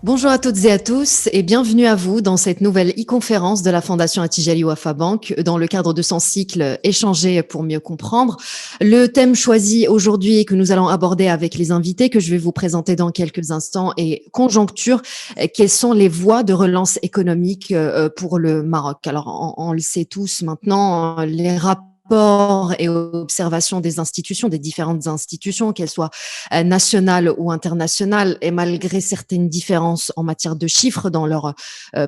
Bonjour à toutes et à tous et bienvenue à vous dans cette nouvelle e-conférence de la Fondation Attijari Wafa Bank dans le cadre de son cycle Échanger pour mieux comprendre. Le thème choisi aujourd'hui et que nous allons aborder avec les invités que je vais vous présenter dans quelques instants est conjoncture. Quelles sont les voies de relance économique pour le Maroc? Alors, on le sait tous maintenant, les rapports et observations des institutions, des différentes institutions, qu'elles soient nationales ou internationales, et malgré certaines différences en matière de chiffres dans leurs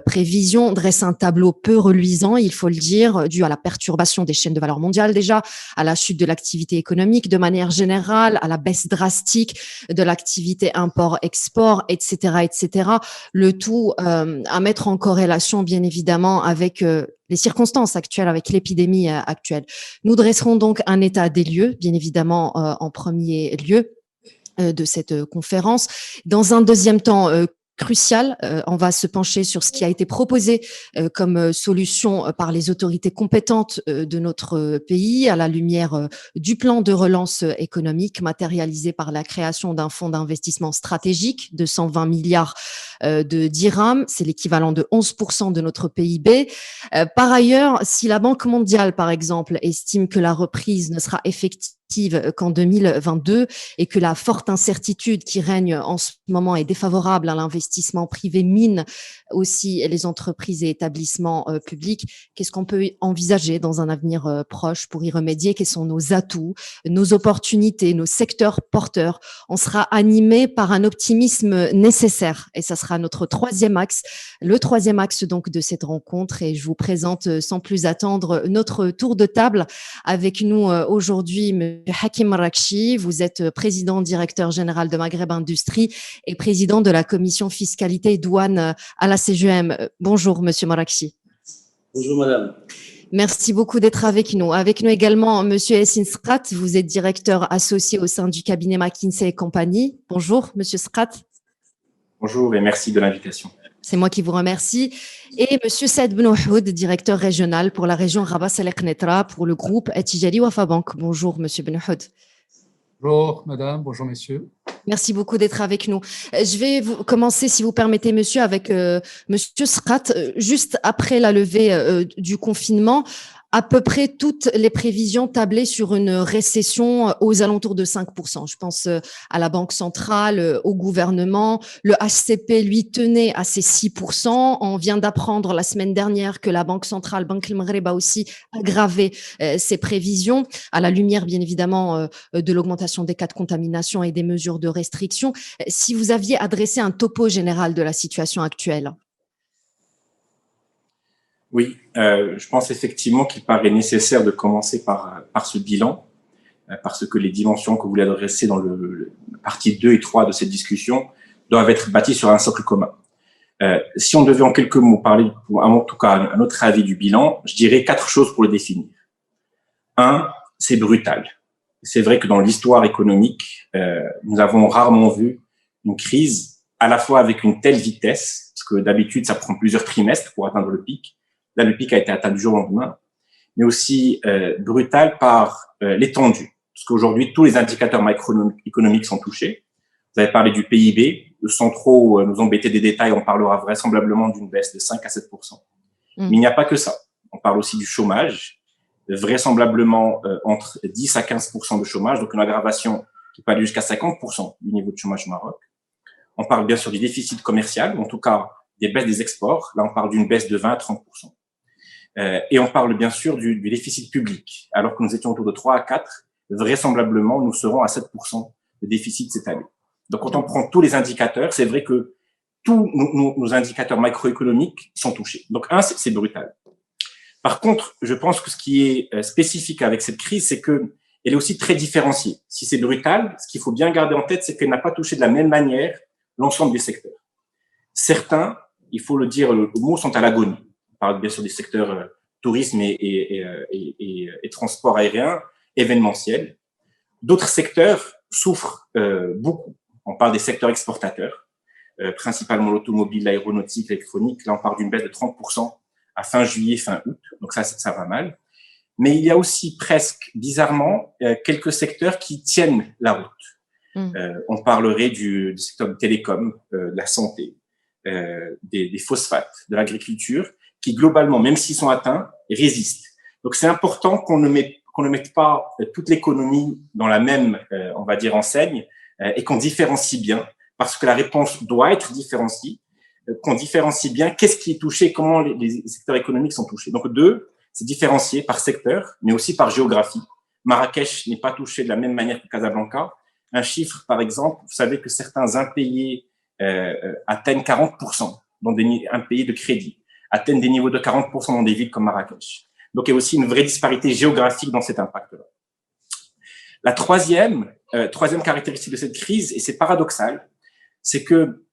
prévisions, dressent un tableau peu reluisant, il faut le dire, dû à la perturbation des chaînes de valeur mondiales déjà, à la chute de l'activité économique de manière générale, à la baisse drastique de l'activité import-export, etc., etc. Le tout à mettre en corrélation, bien évidemment, avec les circonstances actuelles, avec l'épidémie actuelle. Nous dresserons donc un état des lieux, bien évidemment, en premier lieu de cette conférence. Dans un deuxième temps, crucial, on va se pencher sur ce qui a été proposé comme solution par les autorités compétentes de notre pays à la lumière du plan de relance économique matérialisé par la création d'un fonds d'investissement stratégique de 120 milliards de dirhams, c'est l'équivalent de 11% de notre PIB. Par ailleurs, si la Banque mondiale, par exemple, estime que la reprise ne sera effective qu'en 2022 et que la forte incertitude qui règne en ce moment est défavorable à l'investissement privé mine aussi les entreprises et établissements publics, qu'est-ce qu'on peut envisager dans un avenir proche pour y remédier? Quels sont nos atouts, nos opportunités, nos secteurs porteurs? On sera animé par un optimisme nécessaire et ça sera notre troisième axe, le troisième axe donc de cette rencontre, et je vous présente sans plus attendre notre tour de table. Avec nous aujourd'hui, M. Hakim Rakchi, vous êtes président directeur général de Maghreb Industrie et président de la commission fiscalité et douane à la CGM. Bonjour, Monsieur Marakchi. Bonjour, madame. Merci beaucoup d'être avec nous. Avec nous également, Monsieur Essine Skrat, vous êtes directeur associé au sein du cabinet McKinsey & Company. Bonjour, Monsieur Skrat. Bonjour et merci de l'invitation. C'est moi qui vous remercie. Et Monsieur Saad Benouhoud, directeur régional pour la région Rabat-Salek-Netra pour le groupe Attijari Wafa Bank. Bonjour, Monsieur Benouhoud. Bonjour, madame. Bonjour, messieurs. Merci beaucoup d'être avec nous. Je vais commencer, si vous permettez, monsieur, avec Monsieur Skrat. Juste après la levée du confinement, à peu près toutes les prévisions tablaient sur une récession aux alentours de 5%. Je pense à la Banque centrale, au gouvernement. Le HCP, lui, tenait à ces 6%. On vient d'apprendre la semaine dernière que la Banque centrale, Banque El Maghreb, a aussi aggravé ses prévisions, à la lumière, bien évidemment, de l'augmentation des cas de contamination et des mesures de restriction. Si vous aviez adressé un topo général de la situation actuelle. Oui, je pense effectivement qu'il paraît nécessaire de commencer par ce bilan, parce que les dimensions que vous voulez adresser dans le partie 2 et 3 de cette discussion doivent être bâties sur un socle commun. Si on devait en quelques mots parler, en tout cas à notre avis du bilan, je dirais 4 choses pour le définir. 1, c'est brutal. C'est vrai que dans l'histoire économique, nous avons rarement vu une crise à la fois avec une telle vitesse, parce que d'habitude ça prend plusieurs trimestres pour atteindre le pic. Là, le pic a été atteint du jour au lendemain, mais aussi brutal par l'étendue, parce qu'aujourd'hui, tous les indicateurs macroéconomiques sont touchés. Vous avez parlé du PIB, sans trop nous embêter des détails, on parlera vraisemblablement d'une baisse de 5 à 7%. Mais il n'y a pas que ça. On parle aussi du chômage, vraisemblablement entre 10 à 15% de chômage, donc une aggravation qui peut aller jusqu'à 50% du niveau de chômage au Maroc. On parle bien sûr du déficit commercial, ou en tout cas des baisses des exports. Là, on parle d'une baisse de 20 à 30%. Et on parle bien sûr du déficit public. Alors que nous étions autour de 3 à 4, vraisemblablement, nous serons à 7% de déficit cette année. Donc, quand on prend tous les indicateurs, c'est vrai que tous nos indicateurs macroéconomiques sont touchés. Donc, c'est brutal. Par contre, je pense que ce qui est spécifique avec cette crise, c'est qu'elle est aussi très différenciée. Si c'est brutal, ce qu'il faut bien garder en tête, c'est qu'elle n'a pas touché de la même manière l'ensemble des secteurs. Certains, il faut le dire, le mot, sont à l'agonie. On parle bien sûr des secteurs tourisme et transport aérien, événementiel. D'autres secteurs souffrent beaucoup. On parle des secteurs exportateurs, principalement l'automobile, l'aéronautique, l'électronique. Là, on parle d'une baisse de 30% à fin juillet, fin août. Donc ça va mal. Mais il y a aussi presque, bizarrement, quelques secteurs qui tiennent la route. On parlerait du secteur du télécom, de la santé, des phosphates de l'agriculture qui, globalement, même s'ils sont atteints, résistent. Donc, c'est important qu'on ne mette pas toute l'économie dans la même, on va dire, enseigne et qu'on différencie bien, parce que la réponse doit être différenciée, qu'on différencie bien qu'est-ce qui est touché, comment les secteurs économiques sont touchés. Donc, c'est différencier par secteur, mais aussi par géographie. Marrakech n'est pas touché de la même manière que Casablanca. Un chiffre, par exemple, vous savez que certains impayés atteignent 40% dans des impayés de crédit, atteignent des niveaux de 40% dans des villes comme Marrakech. Donc, il y a aussi une vraie disparité géographique dans cet impact-là. La troisième caractéristique de cette crise, et c'est paradoxal, c'est que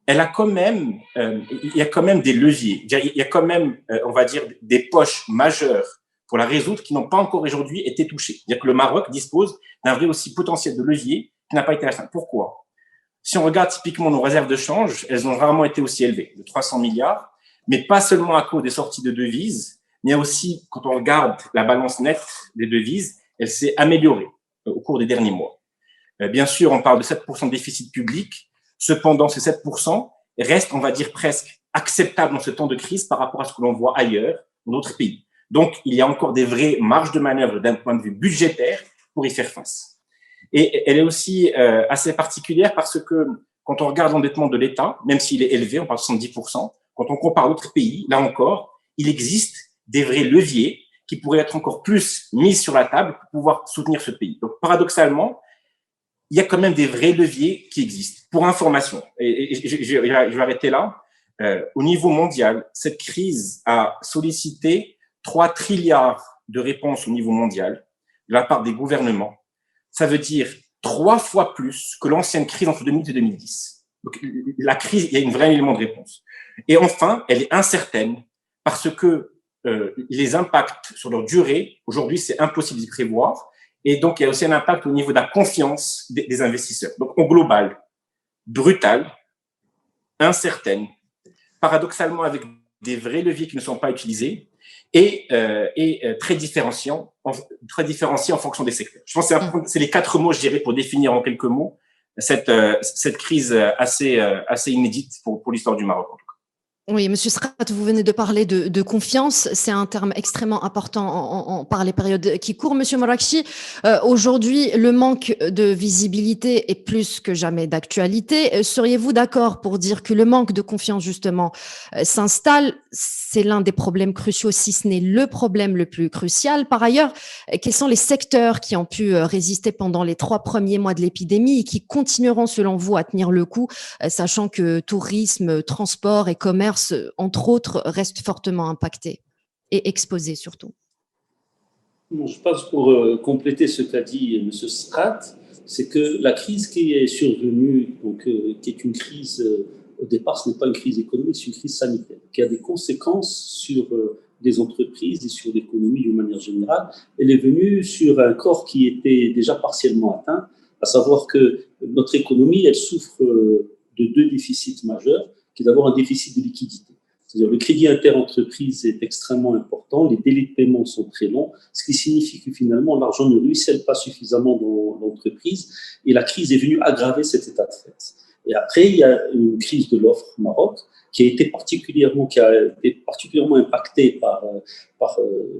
elle a quand même, il y a quand même des leviers, il y a quand même, on va dire, des poches majeures pour la résoudre qui n'ont pas encore aujourd'hui été touchées. C'est-à-dire que le Maroc dispose d'un vrai aussi potentiel de levier qui n'a pas été atteint. Pourquoi? Si on regarde typiquement nos réserves de change, elles ont rarement été aussi élevées, de 300 milliards, mais pas seulement à cause des sorties de devises, mais aussi, quand on regarde la balance nette des devises, elle s'est améliorée au cours des derniers mois. Bien sûr, on parle de 7% de déficit public. Cependant, ces 7% restent, on va dire, presque acceptables dans ce temps de crise par rapport à ce que l'on voit ailleurs, dans d'autres pays. Donc, il y a encore des vraies marges de manœuvre d'un point de vue budgétaire pour y faire face. Et elle est aussi assez particulière parce que quand on regarde l'endettement de l'État, même s'il est élevé, on parle de 70%, quand on compare d'autres pays, là encore, il existe des vrais leviers qui pourraient être encore plus mis sur la table pour pouvoir soutenir ce pays. Donc, paradoxalement, il y a quand même des vrais leviers qui existent. Pour information, et je vais arrêter là, au niveau mondial, cette crise a sollicité 3 trilliards de réponses au niveau mondial de la part des gouvernements. Ça veut dire 3 fois plus que l'ancienne crise entre 2000 et 2010. Donc, la crise, il y a un vrai élément de réponse. Et enfin, elle est incertaine parce que les impacts sur leur durée, aujourd'hui, c'est impossible d'y prévoir. Et donc, il y a aussi un impact au niveau de la confiance des investisseurs. Donc, au global, brutale, incertaine, paradoxalement avec des vrais leviers qui ne sont pas utilisés et très différenciés en fonction des secteurs. Je pense que c'est les 4 mots, je dirais, pour définir en quelques mots cette crise assez inédite pour l'histoire du Maroc. Oui, Monsieur Srat, vous venez de parler de confiance. C'est un terme extrêmement important par les périodes qui courent. Monsieur Morakchi, aujourd'hui, le manque de visibilité est plus que jamais d'actualité. Seriez-vous d'accord pour dire que le manque de confiance, justement, s'installe? C'est l'un des problèmes cruciaux, si ce n'est le problème le plus crucial. Par ailleurs, quels sont les secteurs qui ont pu résister pendant les 3 premiers mois de l'épidémie et qui continueront, selon vous, à tenir le coup, sachant que tourisme, transport et commerce, entre autres, restent fortement impactés et exposés surtout? Je pense pour compléter ce qu'a dit M. Strat, c'est que la crise qui est survenue, donc, qui est une crise, au départ, ce n'est pas une crise économique, c'est une crise sanitaire, qui a des conséquences sur les entreprises et sur l'économie d'une manière générale. Elle est venue sur un corps qui était déjà partiellement atteint, à savoir que notre économie, elle souffre de 2 déficits majeurs, qui est d'abord un déficit de liquidité. C'est-à-dire le crédit interentreprise est extrêmement important, les délais de paiement sont très longs, ce qui signifie que finalement l'argent ne ruisselle pas suffisamment dans l'entreprise et la crise est venue aggraver cet état de fait. Et après, il y a une crise de l'offre au Maroc qui a été particulièrement impactée par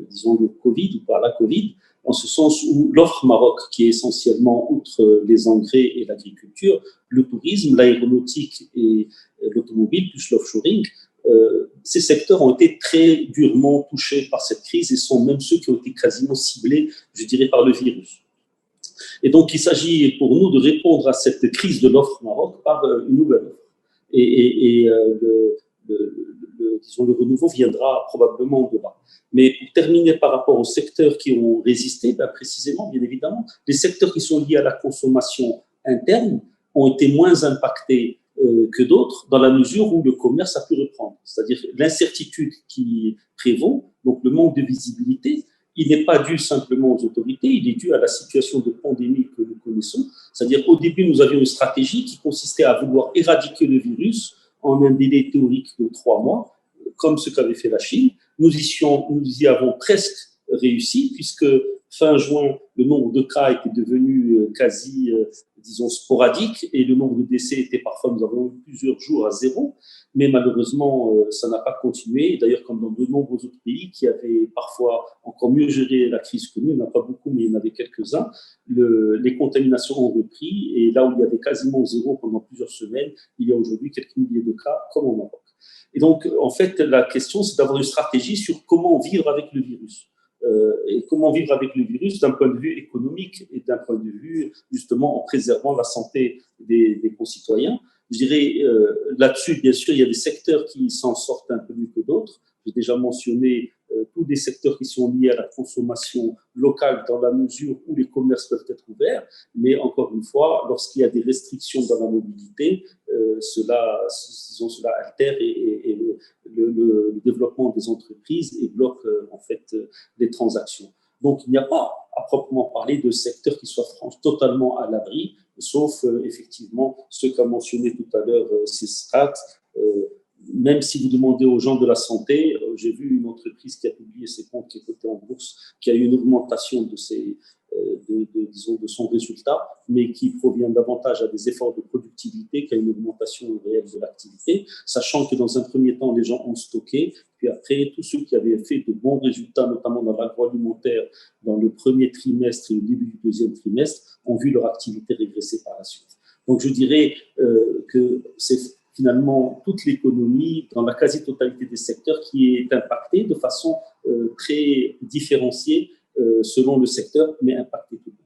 disons, le Covid ou par la Covid, en ce sens où l'offre Maroc, qui est essentiellement, outre les engrais et l'agriculture, le tourisme, l'aéronautique et l'automobile, plus l'offshoring, ces secteurs ont été très durement touchés par cette crise et sont même ceux qui ont été quasiment ciblés, je dirais, par le virus. Et donc, il s'agit pour nous de répondre à cette crise de l'offre Maroc par une nouvelle offre. Disons, le renouveau viendra probablement de là. Mais pour terminer par rapport aux secteurs qui ont résisté, précisément, bien évidemment, les secteurs qui sont liés à la consommation interne ont été moins impactés que d'autres, dans la mesure où le commerce a pu reprendre. C'est-à-dire l'incertitude qui prévaut, donc le manque de visibilité, il n'est pas dû simplement aux autorités, il est dû à la situation de pandémie que nous connaissons. C'est-à-dire qu'au début, nous avions une stratégie qui consistait à vouloir éradiquer le virus en un délai théorique de 3 mois, comme ce qu'avait fait la Chine. Nous y avons presque réussi, puisque fin juin, le nombre de cas était devenu quasi disons, sporadique, et le nombre de décès était parfois, nous avons eu plusieurs jours à zéro, mais malheureusement, ça n'a pas continué. D'ailleurs, comme dans de nombreux autres pays qui avaient parfois encore mieux géré la crise que nous, il n'y en a pas beaucoup, mais il y en avait quelques-uns, les contaminations ont repris, et là où il y avait quasiment zéro pendant plusieurs semaines, il y a aujourd'hui quelques milliers de cas, comme au Maroc. Et donc, en fait, la question, c'est d'avoir une stratégie sur comment vivre avec le virus. Et comment vivre avec le virus d'un point de vue économique et d'un point de vue, justement, en préservant la santé des concitoyens. Je dirais, là-dessus, bien sûr, il y a des secteurs qui s'en sortent un peu mieux que d'autres. J'ai déjà mentionné tous les secteurs qui sont liés à la consommation locale dans la mesure où les commerces peuvent être ouverts. Mais encore une fois, lorsqu'il y a des restrictions dans la mobilité, cela altère le développement des entreprises et bloque en fait les transactions. Donc, il n'y a pas à proprement parler de secteur qui soit totalement à l'abri, sauf effectivement ce qu'a mentionné tout à l'heure Sisrat. Même si vous demandez aux gens de la santé, j'ai vu une entreprise qui a publié ses comptes, qui est cotée en bourse, qui a eu une augmentation disons, de son résultat, mais qui provient davantage à des efforts de productivité qu'à une augmentation réelle de l'activité, sachant que dans un premier temps, les gens ont stocké, puis après, tous ceux qui avaient fait de bons résultats, notamment dans l'agroalimentaire, dans le premier trimestre et au début du deuxième trimestre, ont vu leur activité régresser par la suite. Donc, je dirais que c'est finalement toute l'économie, dans la quasi-totalité des secteurs, qui est impactée de façon très différenciée selon le secteur, mais impactée tout de même.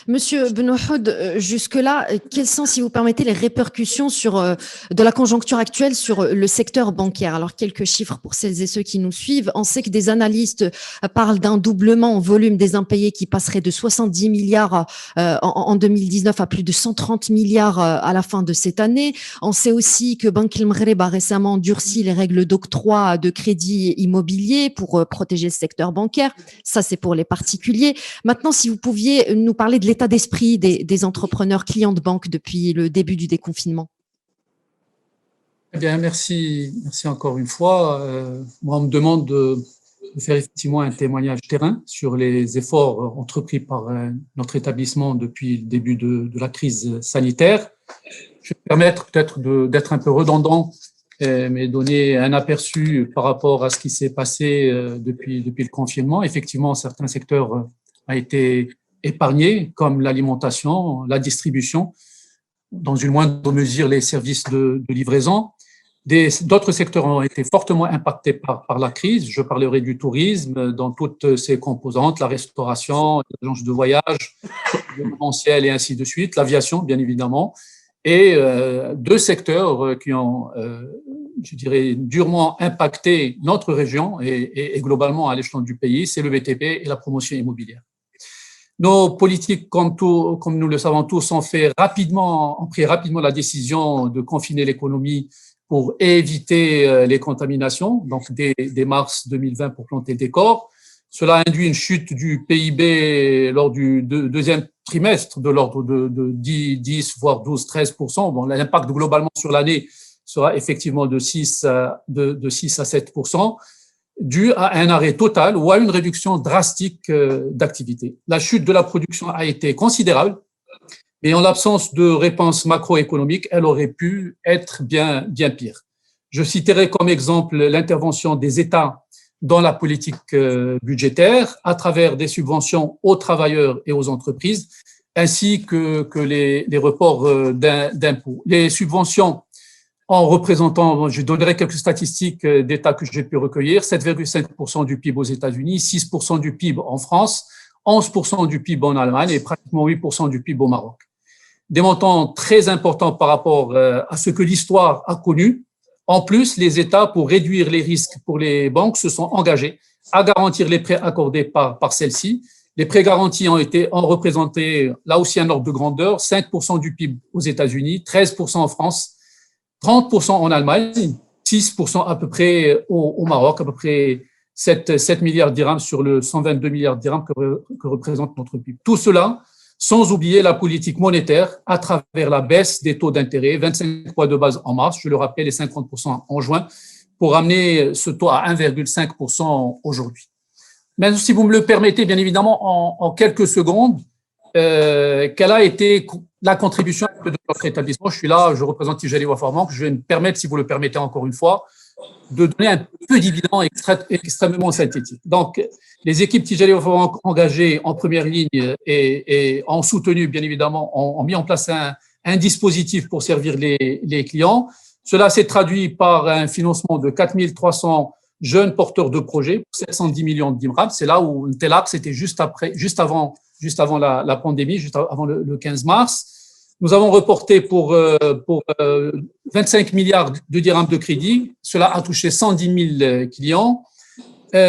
Monsieur Benouhoud, jusque-là, quelles sont, si vous permettez, les répercussions de la conjoncture actuelle sur le secteur bancaire? Alors, quelques chiffres pour celles et ceux qui nous suivent. On sait que des analystes parlent d'un doublement en volume des impayés qui passerait de 70 milliards en 2019 à plus de 130 milliards à la fin de cette année. On sait aussi que Banque El Maghreb a récemment durci les règles d'octroi de crédit immobilier pour protéger le secteur bancaire. Ça, c'est pour les particuliers. Maintenant, si vous pouviez nous parler de l'état d'esprit des entrepreneurs clients de banque depuis le début du déconfinement. Eh bien, merci encore une fois. Moi, on me demande de faire effectivement un témoignage terrain sur les efforts entrepris par notre établissement depuis le début de la crise sanitaire. Je vais me permettre peut-être d'être un peu redondant, mais donner un aperçu par rapport à ce qui s'est passé depuis le confinement. Effectivement, certains secteurs ont été épargnés, comme l'alimentation, la distribution, dans une moindre mesure les services de livraison. D'autres secteurs ont été fortement impactés par la crise. Je parlerai du tourisme dans toutes ses composantes, la restauration, les agences de voyage, l'événementiel et ainsi de suite, l'aviation, bien évidemment. Et deux secteurs qui ont, je dirais, durement impacté notre région et globalement à l'échelon du pays, c'est le BTP et la promotion immobilière. Nos politiques, comme nous le savons tous, ont pris rapidement la décision de confiner l'économie pour éviter les contaminations, donc dès mars 2020 pour planter le décor. Cela induit une chute du PIB lors du deuxième trimestre de l'ordre de 10, voire 12, 13%. Bon, l'impact globalement sur l'année sera effectivement de 6 à 7%. Dû à un arrêt total ou à une réduction drastique d'activité. La chute de la production a été considérable, mais en l'absence de réponse macroéconomique, elle aurait pu être bien pire. Je citerai comme exemple l'intervention des États dans la politique budgétaire à travers des subventions aux travailleurs et aux entreprises, ainsi que les reports d'impôts. Les subventions en représentant, je donnerai quelques statistiques d'États que j'ai pu recueillir, 7,5% du PIB aux États-Unis, 6% du PIB en France, 11% du PIB en Allemagne et pratiquement 8% du PIB au Maroc. Des montants très importants par rapport à ce que l'histoire a connu. En plus, les États, pour réduire les risques pour les banques, se sont engagés à garantir les prêts accordés par celles-ci. Les prêts garantis ont représenté, là aussi un ordre de grandeur, 5% du PIB aux États-Unis, 13% en France, 30% en Allemagne, 6% à peu près au Maroc, à peu près 7 milliards de dirhams sur le 122 milliards de dirhams que représente notre PIB. Tout cela, sans oublier la politique monétaire à travers la baisse des taux d'intérêt, 25 points de base en mars, je le rappelle, et 50% en juin, pour amener ce taux à 1,5% aujourd'hui. Mais si vous me le permettez, bien évidemment, en quelques secondes, quelle a été la contribution de notre établissement. Je suis là, je représente Tijari Wafa Bank. Je vais me permettre, si vous le permettez encore une fois, de donner un petit bilan extrêmement synthétique. Donc, les équipes Tijari Wafa Bank engagées en première ligne et ont soutenu, bien évidemment, ont mis en place un dispositif pour servir les clients. Cela s'est traduit par un financement de 4 300 jeunes porteurs de projets pour 710 millions de dirhams. C'est là où Telab, c'était juste avant la pandémie, juste avant le 15 mars. Nous avons reporté pour 25 milliards de dirhams de crédit. Cela a touché 110 000 clients.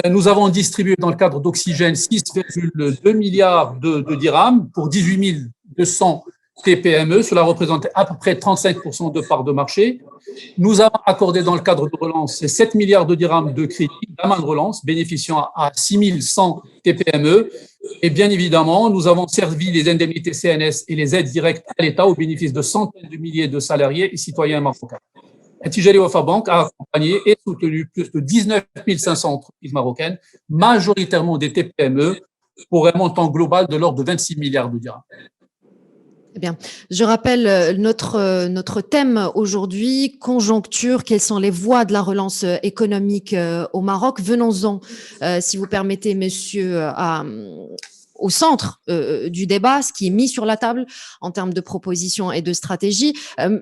Nous avons distribué dans le cadre d'Oxygène 6,2 milliards de dirhams pour 18 200 TPME. Cela représente à peu près 35% de part de marché. Nous avons accordé dans le cadre de relance 7 milliards de dirhams de crédit d'Aman Relance, bénéficiant à 6 100 TPME. Et bien évidemment, nous avons servi les indemnités CNS et les aides directes à l'État au bénéfice de centaines de milliers de salariés et citoyens marocains. Tijari Wafa Bank a accompagné et soutenu plus de 19 500 entreprises marocaines, majoritairement des TPME, pour un montant global de l'ordre de 26 milliards de dirhams. Très bien. Je rappelle notre thème aujourd'hui, conjoncture, quelles sont les voies de la relance économique au Maroc. Venons-en, si vous permettez, monsieur, au centre du débat, ce qui est mis sur la table en termes de propositions et de stratégies.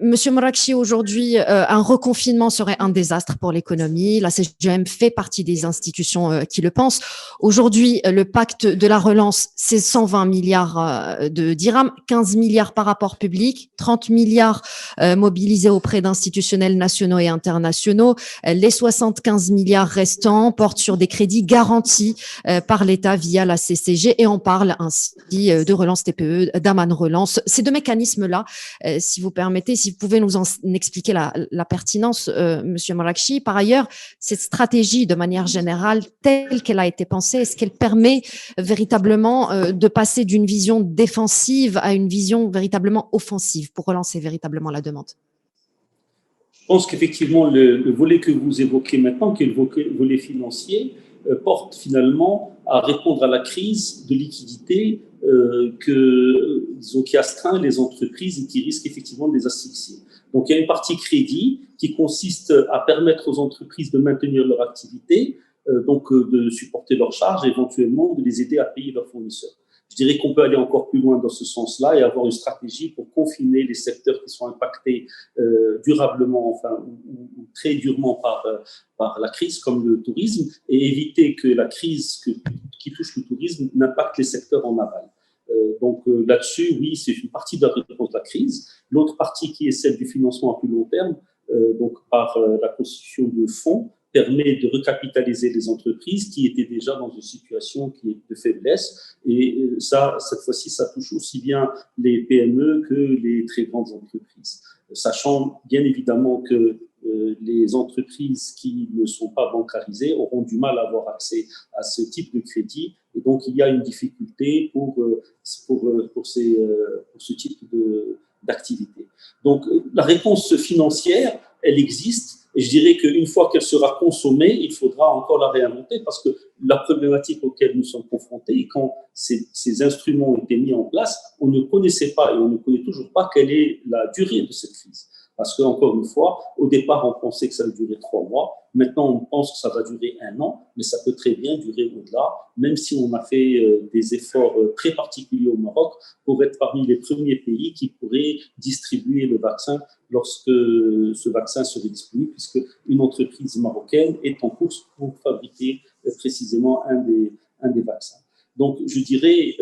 Monsieur Morakchi, aujourd'hui, un reconfinement serait un désastre pour l'économie. La CGM fait partie des institutions qui le pensent. Aujourd'hui, le pacte de la relance, c'est 120 milliards de dirhams, 15 milliards par rapport public, 30 milliards mobilisés auprès d'institutionnels nationaux et internationaux. Les 75 milliards restants portent sur des crédits garantis par l'État via la CCG et on parle ainsi de relance TPE, d'Aman Relance. Ces deux mécanismes-là, si vous permettez, si vous pouvez nous en expliquer la pertinence, Monsieur Morakchi. Par ailleurs, cette stratégie, de manière générale, telle qu'elle a été pensée, est-ce qu'elle permet véritablement de passer d'une vision défensive à une vision véritablement offensive pour relancer véritablement la demande? Je pense qu'effectivement, le volet que vous évoquez maintenant, qui est le volet financier, porte finalement à répondre à la crise de liquidité qui astreint les entreprises et qui risque effectivement de les asphyxier. Donc, il y a une partie crédit qui consiste à permettre aux entreprises de maintenir leur activité, donc de supporter leurs charges, éventuellement de les aider à payer leurs fournisseurs. Je dirais qu'on peut aller encore plus loin dans ce sens-là et avoir une stratégie pour confiner les secteurs qui sont impactés durablement, enfin, ou très durement par la crise, comme le tourisme, et éviter que la crise qui touche le tourisme n'impacte les secteurs en aval. Donc là-dessus, oui, c'est une partie de la réponse de la crise. L'autre partie qui est celle du financement à plus long terme, donc par la constitution de fonds, permet de recapitaliser les entreprises qui étaient déjà dans une situation qui est de faiblesse. Et ça, cette fois-ci, ça touche aussi bien les PME que les très grandes entreprises. Sachant bien évidemment que les entreprises qui ne sont pas bancarisées auront du mal à avoir accès à ce type de crédit. Et donc, il y a une difficulté pour ce type d'activité. Donc, la réponse financière, elle existe. Et je dirais qu'une fois qu'elle sera consommée, il faudra encore la réinventer parce que la problématique auquel nous sommes confrontés, quand ces instruments ont été mis en place, on ne connaissait pas et on ne connaît toujours pas quelle est la durée de cette crise. Parce qu'encore une fois, au départ, on pensait que ça allait durer 3 mois. Maintenant, on pense que ça va durer 1 an, mais ça peut très bien durer au-delà, même si on a fait des efforts très particuliers au Maroc pour être parmi les premiers pays qui pourraient distribuer le vaccin lorsque ce vaccin serait disponible, puisque une entreprise marocaine est en course pour fabriquer précisément un des vaccins. Donc, je dirais,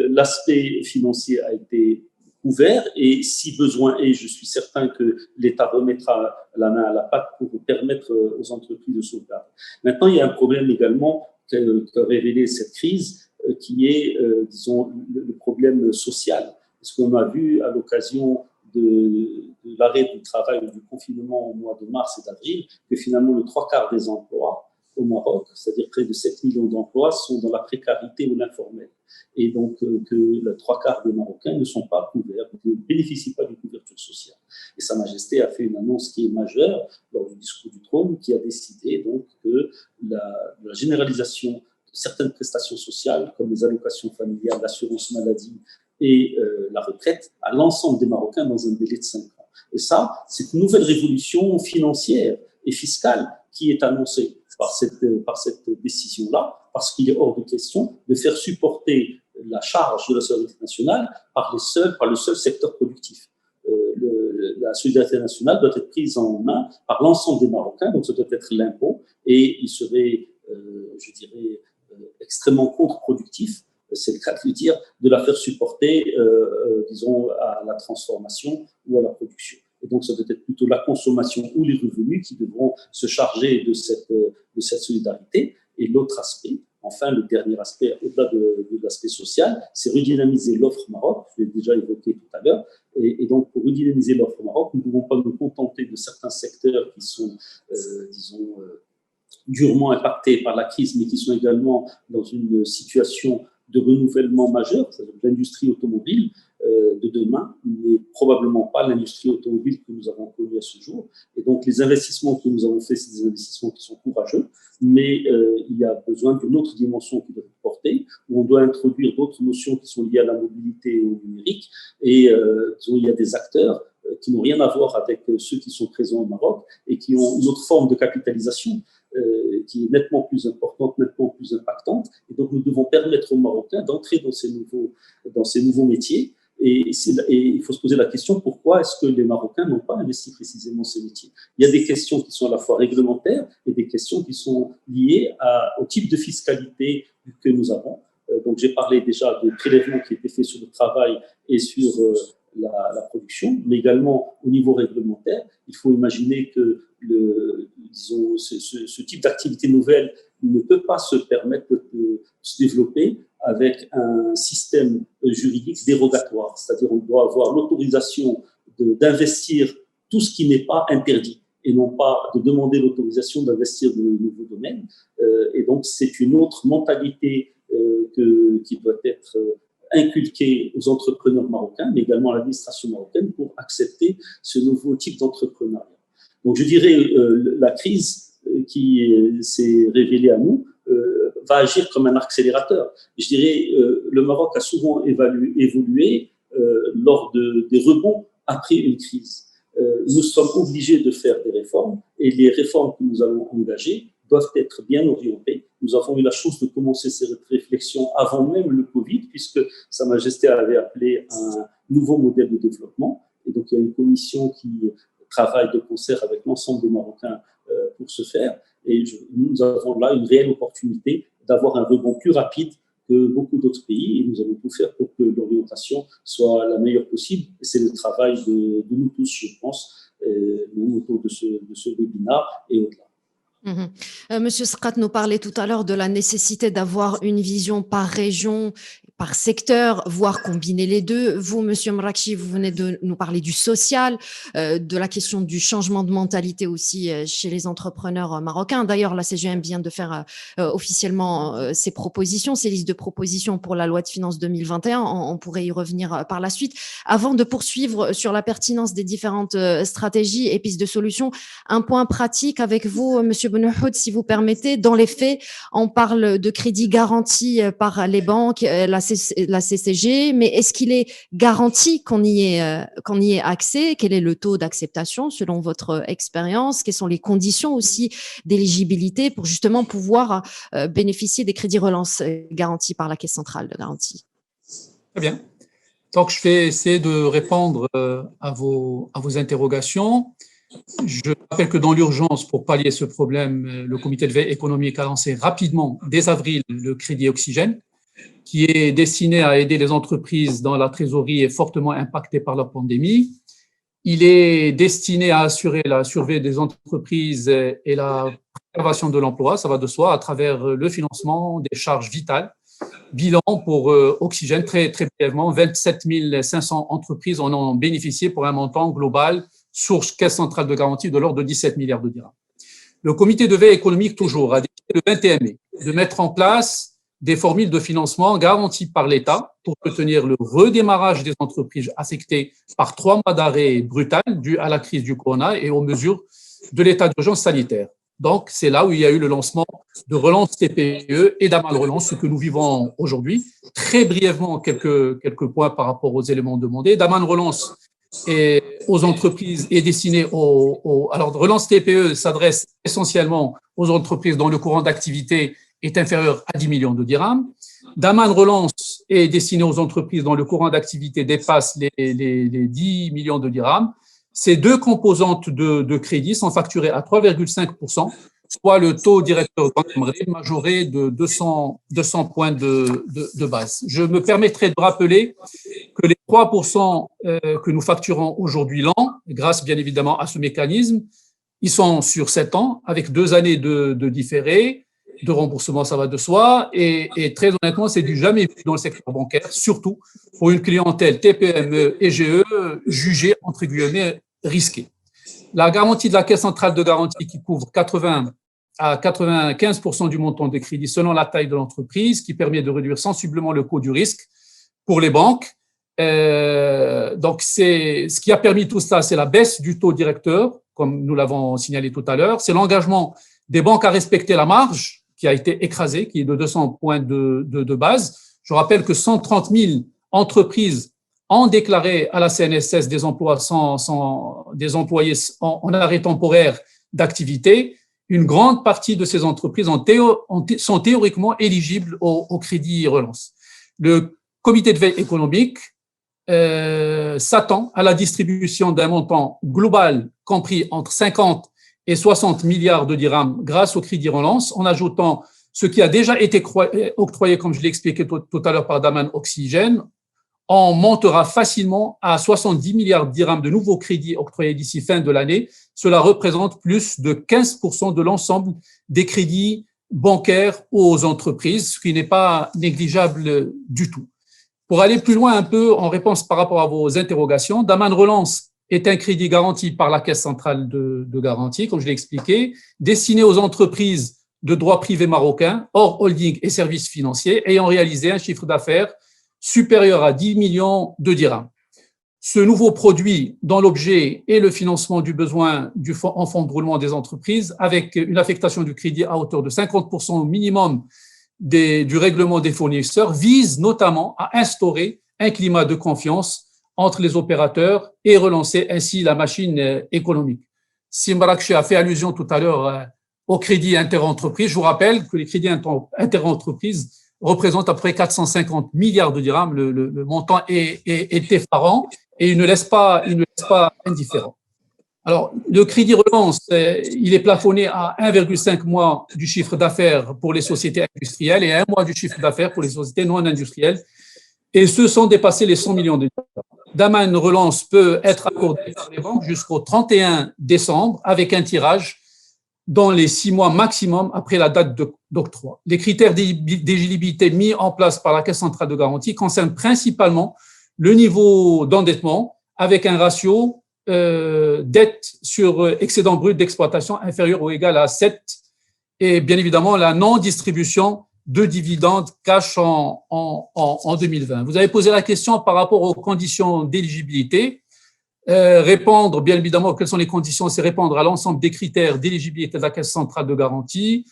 l'aspect financier a été ouvert et si besoin est, je suis certain que l'État remettra la main à la pâte pour permettre aux entreprises de sauvegarder. Maintenant, il y a un problème également qu'a révélé cette crise qui est, disons, le problème social. Parce qu'on a vu à l'occasion de l'arrêt du travail ou du confinement au mois de mars et d'avril que finalement le 3/4 des emplois au Maroc, c'est-à-dire près de 7 millions d'emplois, sont dans la précarité ou l'informel. Et donc que le 3/4 des Marocains ne sont pas couverts, ne bénéficient pas d'une couverture sociale. Et Sa Majesté a fait une annonce qui est majeure lors du discours du trône, qui a décidé donc que la généralisation de certaines prestations sociales, comme les allocations familiales, l'assurance maladie et la retraite à l'ensemble des Marocains dans un délai de 5 ans. Et ça, c'est une nouvelle révolution financière et fiscale qui est annoncée par cette décision-là, parce qu'il est hors de question de faire supporter la charge de la solidarité nationale par le seul secteur productif. La solidarité nationale doit être prise en main par l'ensemble des Marocains, donc ça doit être l'impôt, et il serait, je dirais, extrêmement contre-productif, c'est le cas de le dire, de la faire supporter, disons, à la transformation ou à la production. Et donc, ça doit être plutôt la consommation ou les revenus qui devront se charger de cette solidarité. Et l'autre aspect, enfin, le dernier aspect, au-delà de l'aspect social, c'est redynamiser l'offre au Maroc, je l'ai déjà évoqué tout à l'heure. Et donc, pour redynamiser l'offre au Maroc, nous ne pouvons pas nous contenter de certains secteurs qui sont, disons, durement impactés par la crise, mais qui sont également dans une situation de renouvellement majeur, c'est-à-dire l'industrie automobile de demain n'est probablement pas l'industrie automobile que nous avons connue à ce jour. Et donc, les investissements que nous avons faits, c'est des investissements qui sont courageux, mais il y a besoin d'une autre dimension qui doit être portée, où on doit introduire d'autres notions qui sont liées à la mobilité et au numérique. Et il y a des acteurs qui n'ont rien à voir avec ceux qui sont présents au Maroc et qui ont une autre forme de capitalisation qui est nettement plus importante, nettement plus impactante. Et donc, nous devons permettre aux Marocains d'entrer dans ces nouveaux métiers. Et il faut se poser la question, pourquoi est-ce que les Marocains n'ont pas investi précisément ces métiers? Il y a des questions qui sont à la fois réglementaires et des questions qui sont liées au type de fiscalité que nous avons. Donc, j'ai parlé déjà des prélèvements qui étaient faits sur le travail et sur la production, mais également au niveau réglementaire. Il faut imaginer que disons, ce type d'activité nouvelle ne peut pas se permettre de se développer avec un système juridique dérogatoire. C'est-à-dire on doit avoir l'autorisation d'investir tout ce qui n'est pas interdit et non pas de demander l'autorisation d'investir de nouveaux domaines. Et donc, c'est une autre mentalité qui doit être inculquée aux entrepreneurs marocains, mais également à l'administration marocaine pour accepter ce nouveau type d'entrepreneuriat. Donc, je dirais, la crise qui s'est révélée à nous va agir comme un accélérateur. Je dirais, le Maroc a souvent évolué lors des rebonds après une crise. Nous sommes obligés de faire des réformes et les réformes que nous allons engager doivent être bien orientées. Nous avons eu la chance de commencer cette réflexion avant même le Covid, puisque Sa Majesté avait appelé un nouveau modèle de développement. Et donc, il y a une commission qui travaille de concert avec l'ensemble des Marocains pour ce faire. Et nous avons là une réelle opportunité d'avoir un rebond plus rapide que beaucoup d'autres pays. Et nous allons tout faire pour que l'orientation soit la meilleure possible. Et c'est le travail de nous tous, je pense, autour de ce webinaire et au-delà. Monsieur Scrat nous parlait tout à l'heure de la nécessité d'avoir une vision par région, par secteur, voire combiner les deux. Vous, Monsieur Mrakchi, vous venez de nous parler du social, de la question du changement de mentalité aussi chez les entrepreneurs marocains. D'ailleurs, la CGM vient de faire officiellement ses propositions, ses listes de propositions pour la loi de finances 2021. On pourrait y revenir par la suite. Avant de poursuivre sur la pertinence des différentes stratégies et pistes de solutions, un point pratique avec vous, Monsieur Benouhoud, si vous permettez. Dans les faits, on parle de crédit garanti par les banques, la CCG, mais est-ce qu'il est garanti qu'on y ait accès? Quel est le taux d'acceptation selon votre expérience? Quelles sont les conditions aussi d'éligibilité pour justement pouvoir bénéficier des crédits relance garantis par la Caisse centrale de garantie? Très bien. Donc, je vais essayer de répondre à vos interrogations. Je rappelle que dans l'urgence, pour pallier ce problème, le comité de veille économique a lancé rapidement, dès avril, le crédit oxygène, qui est destiné à aider les entreprises dont la trésorerie est fortement impactée par la pandémie. Il est destiné à assurer la survie des entreprises et la préservation de l'emploi, ça va de soi, à travers le financement des charges vitales. Bilan pour Oxygène, très, très brièvement, 27 500 entreprises en ont bénéficié pour un montant global source Caisse centrale de garantie de l'ordre de 17 milliards de dirhams. Le comité de veille économique, toujours, a décidé le 21 mai de mettre en place des formules de financement garanties par l'État pour soutenir le redémarrage des entreprises affectées par 3 mois d'arrêt brutal dû à la crise du corona et aux mesures de l'état d'urgence sanitaire. Donc, c'est là où il y a eu le lancement de Relance TPE et d'Aman Relance, ce que nous vivons aujourd'hui. Très brièvement, quelques points par rapport aux éléments demandés. D'Aman Relance et aux entreprises est destiné alors, Relance TPE s'adresse essentiellement aux entreprises dont le courant d'activité est inférieur à 10 millions de dirhams. D'Aman Relance est destiné aux entreprises dont le courant d'activité dépasse les 10 millions de dirhams. Ces deux composantes de crédit sont facturées à 3,5%, soit le taux directeur majoré de 200 points de base. Je me permettrai de rappeler que les 3% que nous facturons aujourd'hui l'an, grâce bien évidemment à ce mécanisme, ils sont sur 7 ans, avec 2 années de différé, de remboursement, ça va de soi, et très honnêtement, c'est du jamais vu dans le secteur bancaire, surtout pour une clientèle TPME et GE jugée, entre guillemets, risquée. La garantie de la Caisse centrale de garantie qui couvre 80 à 95% du montant des crédits selon la taille de l'entreprise, qui permet de réduire sensiblement le coût du risque pour les banques. Donc, ce qui a permis tout cela, c'est la baisse du taux directeur, comme nous l'avons signalé tout à l'heure. C'est l'engagement des banques à respecter la marge qui a été écrasée, qui est de 200 points de base. Je rappelle que 130 000 entreprises ont déclaré à la CNSS des emplois des employés en arrêt temporaire d'activité. Une grande partie de ces entreprises sont théoriquement éligibles au crédit relance. Le comité de veille économique s'attend à la distribution d'un montant global compris entre 50 et 60 milliards de dirhams grâce au crédit relance, en ajoutant ce qui a déjà été octroyé, comme je l'ai expliqué tout à l'heure par Daman Oxygène. On montera facilement à 70 milliards de dirhams de nouveaux crédits octroyés d'ici fin de l'année. Cela représente plus de 15% de l'ensemble des crédits bancaires aux entreprises, ce qui n'est pas négligeable du tout. Pour aller plus loin un peu en réponse par rapport à vos interrogations, Daman Relance est un crédit garanti par la Caisse centrale de garantie, comme je l'ai expliqué, destiné aux entreprises de droit privé marocain, hors holding et services financiers, ayant réalisé un chiffre d'affaires supérieur à 10 millions de dirhams. Ce nouveau produit, dont l'objet est le financement du besoin en fonds de roulement des entreprises, avec une affectation du crédit à hauteur de 50% au minimum du règlement des fournisseurs, vise notamment à instaurer un climat de confiance entre les opérateurs et relancer ainsi la machine économique. Simbarakche a fait allusion tout à l'heure au crédit interentreprises. Je vous rappelle que les crédits interentreprises représentent à peu près 450 milliards de dirhams. Le montant est effarant et il ne laisse pas indifférent. Alors, le crédit relance, il est plafonné à 1,5 mois du chiffre d'affaires pour les sociétés industrielles et 1 mois du chiffre d'affaires pour les sociétés non industrielles. Et ceux sans dépasser les 100 millions de dirhams. Daman Relance peut être accordé par les banques jusqu'au 31 décembre avec un tirage dans les 6 mois maximum après la date d'octroi. Les critères d'éligibilité mis en place par la Caisse centrale de garantie concernent principalement le niveau d'endettement avec un ratio dette sur excédent brut d'exploitation inférieur ou égal à 7 et bien évidemment la non-distribution de dividendes cash en 2020. Vous avez posé la question par rapport aux conditions d'éligibilité. Répondre, bien évidemment, quelles sont les conditions, c'est répondre à l'ensemble des critères d'éligibilité de la Caisse centrale de garantie,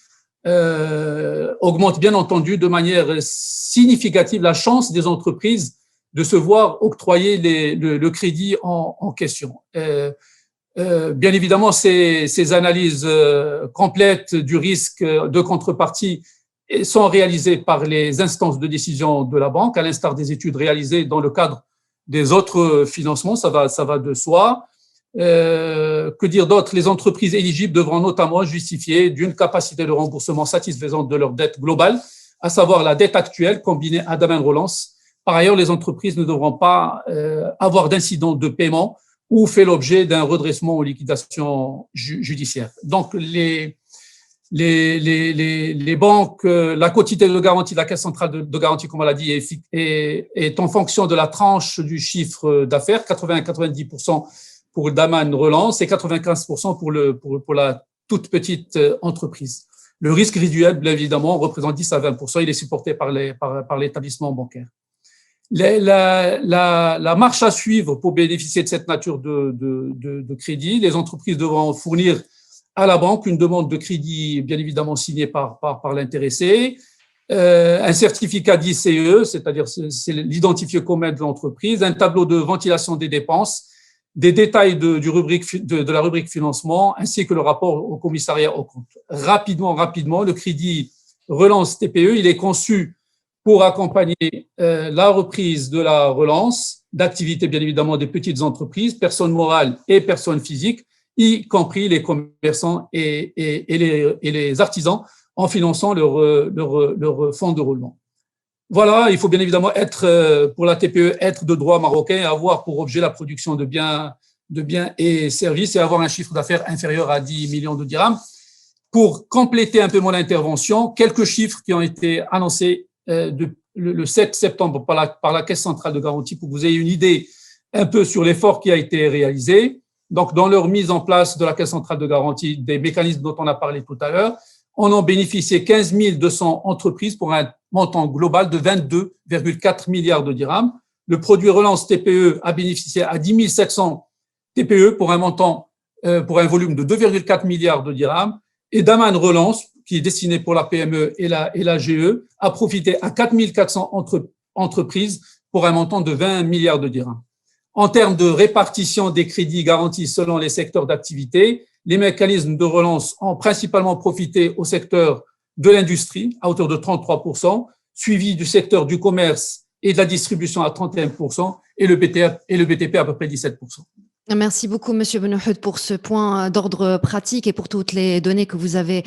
augmente bien entendu de manière significative la chance des entreprises de se voir octroyer le crédit en question. Bien évidemment, ces analyses complètes du risque de contrepartie sont réalisées par les instances de décision de la banque, à l'instar des études réalisées dans le cadre des autres financements, ça va de soi. Que dire d'autre? Les entreprises éligibles devront notamment justifier d'une capacité de remboursement satisfaisante de leur dette globale, à savoir la dette actuelle combinée à Daman Relance. Par ailleurs, les entreprises ne devront pas avoir d'incident de paiement ou fait l'objet d'un redressement ou liquidation judiciaire. Donc, les banques, la quotité de garantie de la Caisse centrale de garantie, comme on l'a dit, est en fonction de la tranche du chiffre d'affaires, 80-90% pour Daman Relance et 95% pour la toute petite entreprise. Le risque résiduel, bien évidemment, représente 10 à 20%. Il est supporté par l'établissement bancaire. La marche à suivre pour bénéficier de cette nature de crédit, les entreprises devront fournir à la banque une demande de crédit, bien évidemment signée par l'intéressé, un certificat d'ICE, c'est-à-dire c'est l'identifié commun de l'entreprise, un tableau de ventilation des dépenses, des détails de la rubrique financement, ainsi que le rapport au commissariat aux comptes. Rapidement, le crédit relance TPE, il est conçu pour accompagner la reprise de la relance d'activités, bien évidemment, des petites entreprises, personnes morales et personnes physiques, y compris les commerçants et les artisans, en finançant leur fonds de roulement. Voilà, il faut bien évidemment être, pour la TPE, être de droit marocain et avoir pour objet la production de biens et services et avoir un chiffre d'affaires inférieur à 10 millions de dirhams. Pour compléter un peu mon intervention, quelques chiffres qui ont été annoncés le 7 septembre par la Caisse centrale de garantie pour que vous ayez une idée un peu sur l'effort qui a été réalisé. Donc, dans leur mise en place de la Caisse centrale de garantie, des mécanismes dont on a parlé tout à l'heure, on en bénéficié 15 200 entreprises pour un montant global de 22,4 milliards de dirhams. Le produit relance TPE a bénéficié à 10 700 TPE pour un montant, pour un volume de 2,4 milliards de dirhams. Et Daman Relance, qui est destiné pour la PME et la GE, a profité à 4 400 entreprises pour un montant de 20 milliards de dirhams. En termes de répartition des crédits garantis selon les secteurs d'activité, les mécanismes de relance ont principalement profité au secteur de l'industrie à hauteur de 33%, suivi du secteur du commerce et de la distribution à 31% et le BTP à peu près 17%. Merci beaucoup, Monsieur Benouhoud, pour ce point d'ordre pratique et pour toutes les données que vous avez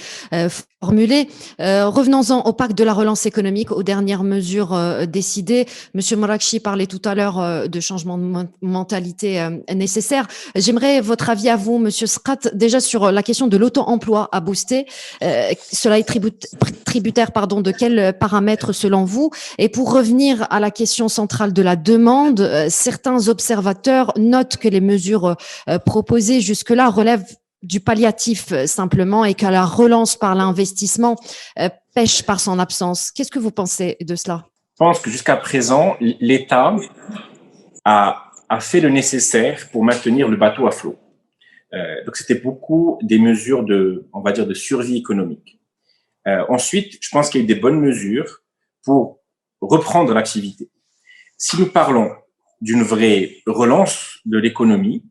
formulées. Revenons-en au pacte de la relance économique, aux dernières mesures décidées. Monsieur Morakchi parlait tout à l'heure de changement de mentalité nécessaire. J'aimerais votre avis à vous, Monsieur Skrat, déjà sur la question de l'auto-emploi à booster. Cela est tributaire de quels paramètres selon vous? Et pour revenir à la question centrale de la demande, certains observateurs notent que les mesures proposées jusque-là relèvent du palliatif simplement et que la relance par l'investissement pêche par son absence. Qu'est-ce que vous pensez de cela? Je pense que jusqu'à présent, l'État a fait le nécessaire pour maintenir le bateau à flot. Donc, c'était beaucoup des mesures de survie économique. Ensuite, je pense qu'il y a eu des bonnes mesures pour reprendre l'activité. Si nous parlons d'une vraie relance de l'économie,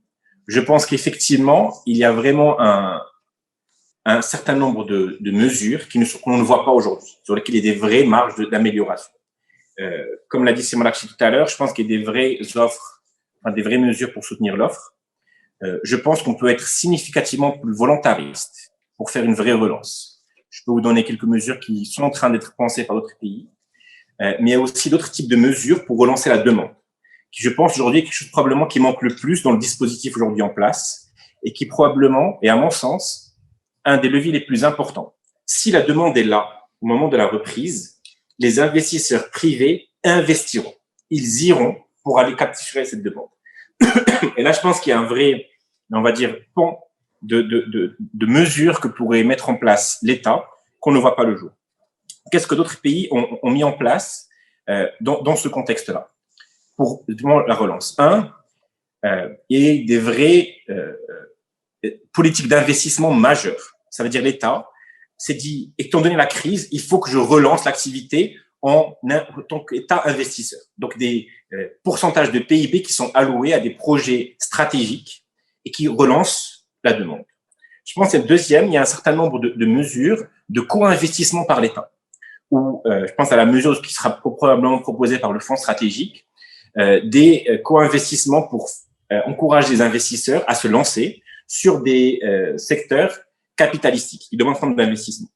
je pense qu'effectivement, il y a vraiment un certain nombre de mesures qu'on ne voit pas aujourd'hui, sur lesquelles il y a des vraies marges d'amélioration. Comme l'a dit Simolakchi tout à l'heure, je pense qu'il y a des vraies offres, des vraies mesures pour soutenir l'offre. Je pense qu'on peut être significativement plus volontariste pour faire une vraie relance. Je peux vous donner quelques mesures qui sont en train d'être pensées par d'autres pays, mais il y a aussi d'autres types de mesures pour relancer la demande, qui, je pense, aujourd'hui, est quelque chose probablement qui manque le plus dans le dispositif aujourd'hui en place et qui probablement est, à mon sens, un des leviers les plus importants. Si la demande est là, au moment de la reprise, les investisseurs privés investiront. Ils iront pour aller capturer cette demande. Et là, je pense qu'il y a un vrai, pan de mesures que pourrait mettre en place l'État qu'on ne voit pas le jour. Qu'est-ce que d'autres pays ont mis en place dans ce contexte-là pour la relance? Il y a des vraies politiques d'investissement majeures. Ça veut dire l'État s'est dit, étant donné la crise, il faut que je relance l'activité en tant qu'État investisseur. Donc, des pourcentages de PIB qui sont alloués à des projets stratégiques et qui relancent la demande. Je pense que deuxième, il y a un certain nombre de mesures de co-investissement par l'État. Je pense à la mesure qui sera probablement proposée par le fonds stratégique, des co-investissements pour encourager les investisseurs à se lancer sur des secteurs capitalistiques qui demandent un certain nombre d'investissements.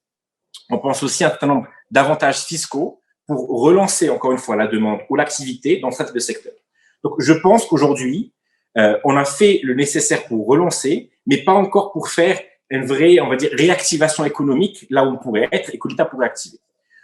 On pense aussi à un certain nombre d'avantages fiscaux pour relancer encore une fois la demande ou l'activité dans ce type de secteur. Donc, je pense qu'aujourd'hui, on a fait le nécessaire pour relancer, mais pas encore pour faire une vraie, réactivation économique là où on pourrait être et que l'État pourrait activer.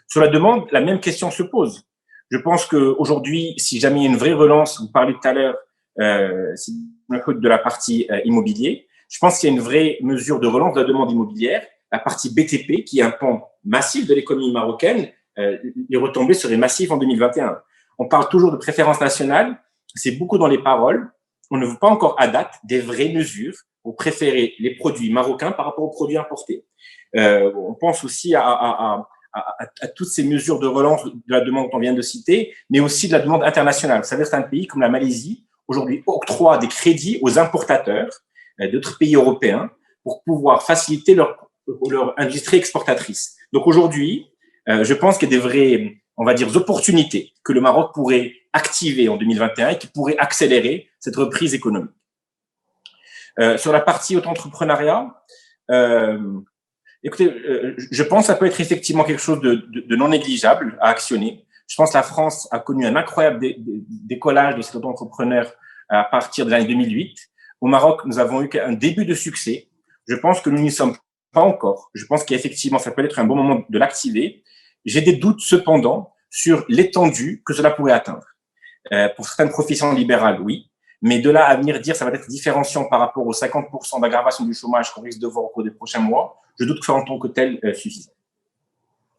Sur la demande, la même question se pose. Je pense qu'aujourd'hui, si jamais il y a une vraie relance, vous parlez tout à l'heure de la partie immobilier, je pense qu'il y a une vraie mesure de relance de la demande immobilière, la partie BTP, qui est un pan massif de l'économie marocaine, les retombées seraient massives en 2021. On parle toujours de préférence nationale, c'est beaucoup dans les paroles, on ne voit pas encore à date des vraies mesures pour préférer les produits marocains par rapport aux produits importés. On pense aussi à toutes ces mesures de relance de la demande qu'on vient de citer, mais aussi de la demande internationale. Vous savez, c'est un pays comme la Malaisie, aujourd'hui, octroie des crédits aux importateurs d'autres pays européens pour pouvoir faciliter leur industrie exportatrice. Donc aujourd'hui, je pense qu'il y a des vraies, on va dire, opportunités que le Maroc pourrait activer en 2021 et qui pourraient accélérer cette reprise économique. Sur la partie auto-entrepreneuriat, écoutez, je pense que ça peut être effectivement quelque chose de non négligeable à actionner. Je pense que la France a connu un incroyable décollage de cet auto-entrepreneur à partir de l'année 2008. Au Maroc, nous avons eu un début de succès. Je pense que nous n'y sommes pas encore. Je pense qu'effectivement, ça peut être un bon moment de l'activer. J'ai des doutes cependant sur l'étendue que cela pourrait atteindre. Pour certaines professions libérales, oui. Mais de là à venir dire ça va être différenciant par rapport aux 50% d'aggravation du chômage qu'on risque de voir au cours des prochains mois, je doute que ça en tant que tel suffise.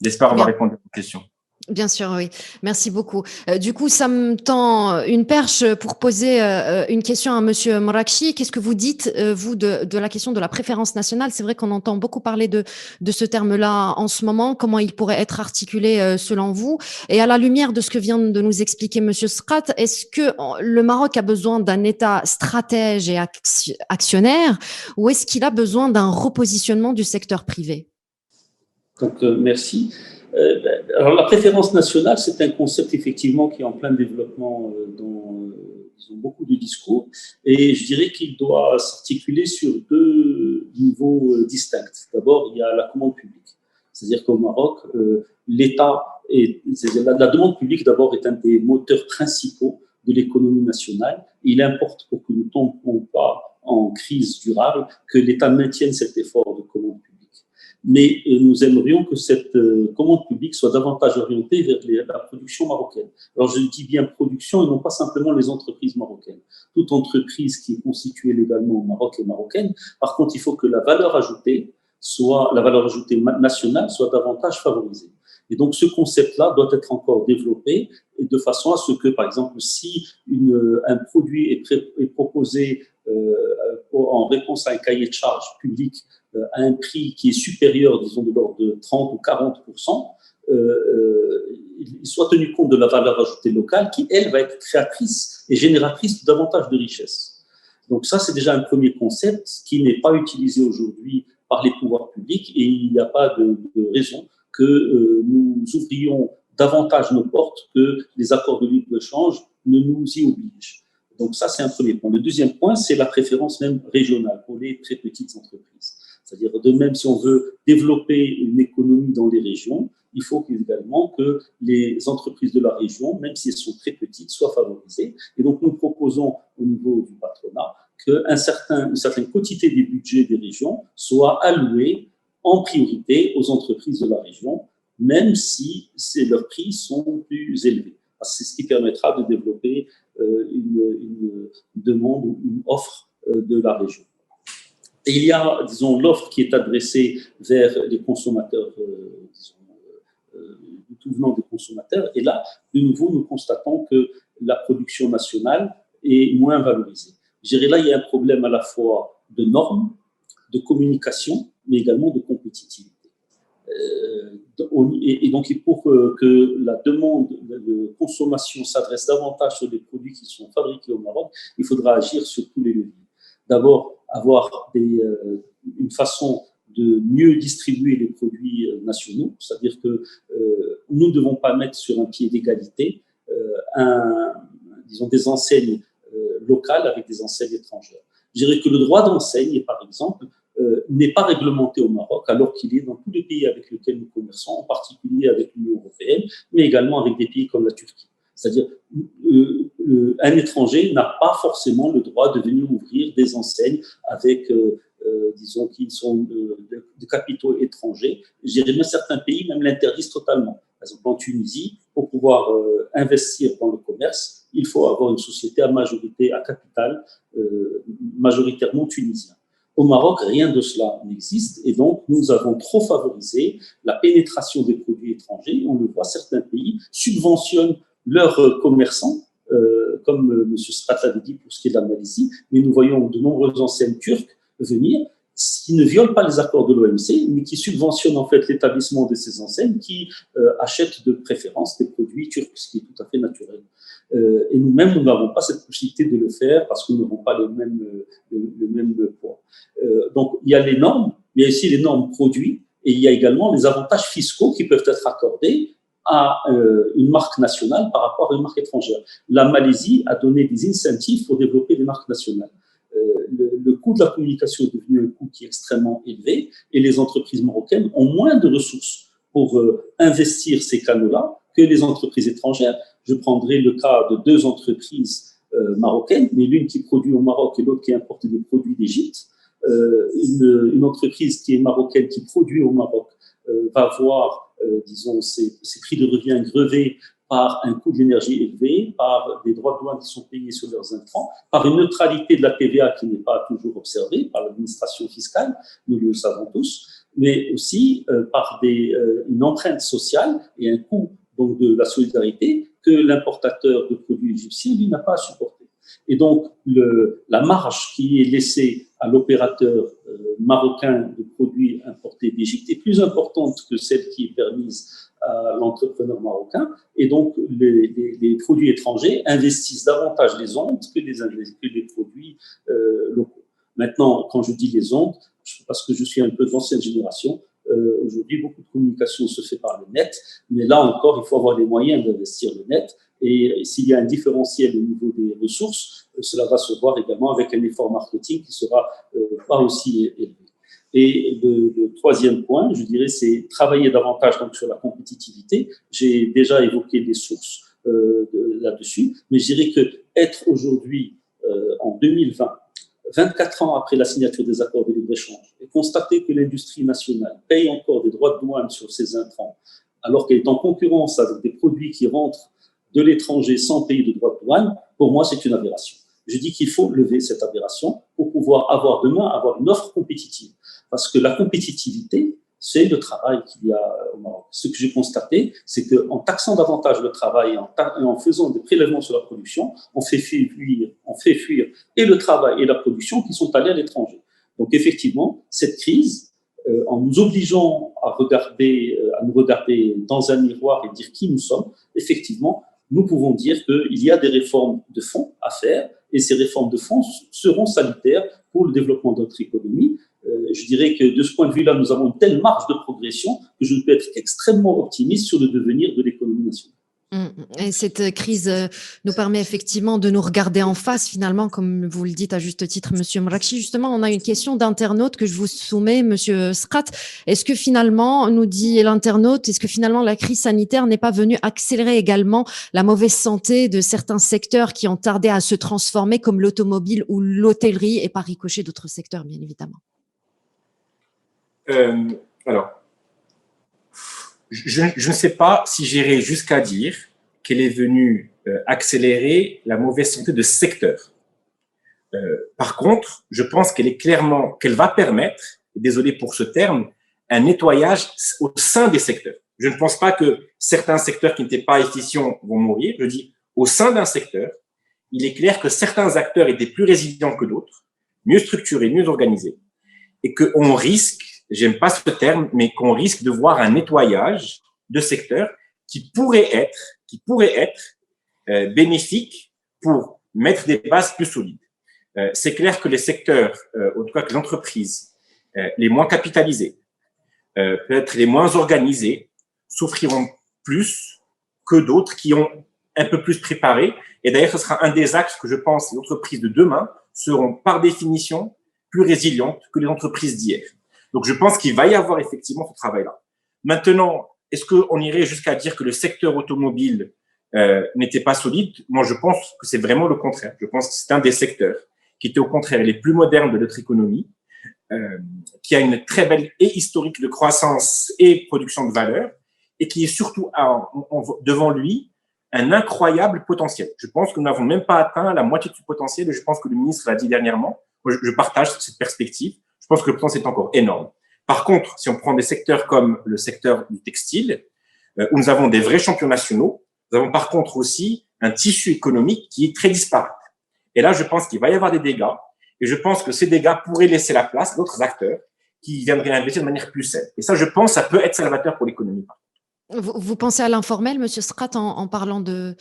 J'espère avoir répondu à votre question. Bien sûr, oui. Merci beaucoup. Du coup, ça me tend une perche pour poser une question à Monsieur Morakchi. Qu'est-ce que vous dites, vous, de la question de la préférence nationale? C'est vrai qu'on entend beaucoup parler de ce terme-là en ce moment. Comment il pourrait être articulé selon vous? Et à la lumière de ce que vient de nous expliquer Monsieur Scrat, est-ce que le Maroc a besoin d'un État stratège et actionnaire, ou est-ce qu'il a besoin d'un repositionnement du secteur privé? Donc, merci. Alors, la préférence nationale, c'est un concept effectivement qui est en plein développement dans beaucoup de discours, et je dirais qu'il doit s'articuler sur deux niveaux distincts. D'abord, il y a la commande publique, c'est-à-dire qu'au Maroc, l'État la demande publique d'abord est un des moteurs principaux de l'économie nationale. Il importe, pour que nous ne tombions pas en crise durable, que l'État maintienne cet effort de commande publique. Mais nous aimerions que cette commande publique soit davantage orientée vers la production marocaine. Alors je dis bien production et non pas simplement les entreprises marocaines. Toute entreprise qui est constituée légalement au Maroc est marocaine. Par contre, il faut que la valeur ajoutée nationale soit davantage favorisée. Et donc ce concept-là doit être encore développé de façon à ce que, par exemple, si un produit est proposé en réponse à un cahier de charges public à un prix qui est supérieur, disons, de l'ordre de 30 ou 40%, il soit tenu compte de la valeur ajoutée locale qui, elle, va être créatrice et génératrice de davantage de richesses. Donc ça, c'est déjà un premier concept qui n'est pas utilisé aujourd'hui par les pouvoirs publics, et il n'y a pas de raison que nous ouvrions davantage nos portes, que les accords de libre-échange ne nous y obligent. Donc ça, c'est un premier point. Le deuxième point, c'est la préférence même régionale pour les très petites entreprises. C'est-à-dire, de même, si on veut développer une économie dans les régions, il faut également que les entreprises de la région, même si elles sont très petites, soient favorisées. Et donc, nous proposons au niveau du patronat qu'une certaine quantité des budgets des régions soit allouée en priorité aux entreprises de la région, même si leurs prix sont plus élevés. C'est ce qui permettra de développer une demande ou une offre de la région. Et il y a, disons, l'offre qui est adressée vers les consommateurs, tout venant des consommateurs. Et là, de nouveau, nous constatons que la production nationale est moins valorisée. Je dirais là, il y a un problème à la fois de normes, de communication, mais également de compétitivité. Et donc, pour que la demande de consommation s'adresse davantage sur des produits qui sont fabriqués au Maroc, il faudra agir sur tous les leviers. D'abord, avoir une façon de mieux distribuer les produits nationaux, c'est-à-dire que nous ne devons pas mettre sur un pied d'égalité disons, des enseignes locales avec des enseignes étrangères. Je dirais que le droit d'enseigne, par exemple, n'est pas réglementé au Maroc, alors qu'il est dans tous les pays avec lesquels nous commerçons, en particulier avec l'Union européenne, mais également avec des pays comme la Turquie. C'est-à-dire, un étranger n'a pas forcément le droit de venir ouvrir des enseignes avec, disons, qui sont de capitaux étrangers. Je dirais même certains pays même l'interdisent totalement. Par exemple, en Tunisie, pour pouvoir investir dans le commerce, il faut avoir une société à capital majoritairement tunisien. Au Maroc, rien de cela n'existe, et donc nous avons trop favorisé la pénétration des produits étrangers. On le voit, certains pays subventionnent leurs commerçants, comme M. Strat l'avait dit pour ce qui est de la Malaisie, mais nous voyons de nombreuses enseignes turques venir, qui ne violent pas les accords de l'OMC, mais qui subventionnent en fait l'établissement de ces enseignes qui achètent de préférence des produits turcs, ce qui est tout à fait naturel. Et nous-mêmes, nous n'avons pas cette possibilité de le faire parce que nous n'avons pas le même poids. Donc, il y a les normes, mais il y a aussi les normes produits, et il y a également les avantages fiscaux qui peuvent être accordés à une marque nationale par rapport à une marque étrangère. La Malaisie a donné des incentives pour développer des marques nationales. Le coût de la communication est devenu un coût qui est extrêmement élevé et les entreprises marocaines ont moins de ressources pour investir ces canaux-là que les entreprises étrangères. Je prendrai le cas de deux entreprises marocaines, mais l'une qui produit au Maroc et l'autre qui importe des produits d'Égypte. Une entreprise qui est marocaine, qui produit au Maroc, va voir, disons, ses prix de revient grevés par un coût de l'énergie élevé, par des droits de douane qui sont payés sur leurs intrants, par une neutralité de la TVA qui n'est pas toujours observée par l'administration fiscale, nous le savons tous, mais aussi par une empreinte sociale et un coût donc, de la solidarité que l'importateur de produits égyptiens, lui, n'a pas à supporter. Et donc, la marge qui est laissée à l'opérateur marocain de produits importés d'Égypte est plus importante que celle qui est permise à l'entrepreneur marocain. Et donc, les produits étrangers investissent davantage les ondes que les produits locaux. Maintenant, quand je dis les ondes, parce que je suis un peu de l'ancienne génération, aujourd'hui, beaucoup de communication se fait par le net, mais là encore, il faut avoir les moyens d'investir le net. Et s'il y a un différentiel au niveau des ressources, cela va se voir également avec un effort marketing qui sera pas aussi élevé. Et le troisième point, je dirais, c'est travailler davantage donc, sur la compétitivité. J'ai déjà évoqué les sources là-dessus, mais je dirais que être aujourd'hui, en 2020, 24 ans après la signature des accords de libre-échange, et constater que l'industrie nationale paye encore des droits de douane sur ses intrants, alors qu'elle est en concurrence avec des produits qui rentrent de l'étranger sans payer de droits de douane, pour moi, c'est une aberration. Je dis qu'il faut lever cette aberration pour pouvoir avoir une offre compétitive. Parce que la compétitivité, c'est le travail qu'il y a au Maroc. Ce que j'ai constaté, c'est qu'en taxant davantage le travail et en faisant des prélèvements sur la production, on fait fuir et le travail et la production qui sont allés à l'étranger. Donc effectivement, cette crise, en nous obligeant à nous regarder dans un miroir et dire qui nous sommes, effectivement, nous pouvons dire qu'il y a des réformes de fond à faire et ces réformes de fond seront salutaires pour le développement de notre économie. Je dirais que de ce point de vue-là, nous avons une telle marge de progression que je peux être extrêmement optimiste sur le devenir de l'économie nationale. Et cette crise nous permet effectivement de nous regarder en face finalement, comme vous le dites à juste titre, Monsieur Mrakchi. Justement, on a une question d'internaute que je vous soumets, Monsieur Skrat. Est-ce que finalement, nous dit l'internaute, est-ce que finalement la crise sanitaire n'est pas venue accélérer également la mauvaise santé de certains secteurs qui ont tardé à se transformer, comme l'automobile ou l'hôtellerie, et par ricochet d'autres secteurs, bien évidemment? Alors, je ne sais pas si j'irai jusqu'à dire qu'elle est venue accélérer la mauvaise santé de secteur. Par contre, je pense qu'elle va permettre, désolé pour ce terme, un nettoyage au sein des secteurs. Je ne pense pas que certains secteurs qui n'étaient pas efficients vont mourir. Je dis, au sein d'un secteur, il est clair que certains acteurs étaient plus résilients que d'autres, mieux structurés, mieux organisés, et qu'on risque, j'aime pas ce terme, mais qu'on risque de voir un nettoyage de secteurs qui pourrait être bénéfique pour mettre des bases plus solides. C'est clair que les secteurs, en tout cas que les entreprises les moins capitalisées, peut-être les moins organisées, souffriront plus que d'autres qui ont un peu plus préparé. Et d'ailleurs, ce sera un des axes que je pense les entreprises de demain seront par définition plus résilientes que les entreprises d'hier. Donc, je pense qu'il va y avoir effectivement ce travail-là. Maintenant, est-ce qu'on irait jusqu'à dire que le secteur automobile n'était pas solide? Moi, je pense que c'est vraiment le contraire. Je pense que c'est un des secteurs qui était au contraire les plus modernes de notre économie, qui a une très belle et historique de croissance et production de valeur, et qui est surtout devant lui un incroyable potentiel. Je pense que nous n'avons même pas atteint la moitié du potentiel, et je pense que le ministre l'a dit dernièrement. Moi, je partage cette perspective. Je pense que le potentiel est encore énorme. Par contre, si on prend des secteurs comme le secteur du textile, où nous avons des vrais champions nationaux, nous avons par contre aussi un tissu économique qui est très disparate. Et là, je pense qu'il va y avoir des dégâts. Et je pense que ces dégâts pourraient laisser la place à d'autres acteurs qui viendraient investir de manière plus saine. Et ça, je pense, ça peut être salvateur pour l'économie. Vous pensez à l'informel, Monsieur Strat, en parlant de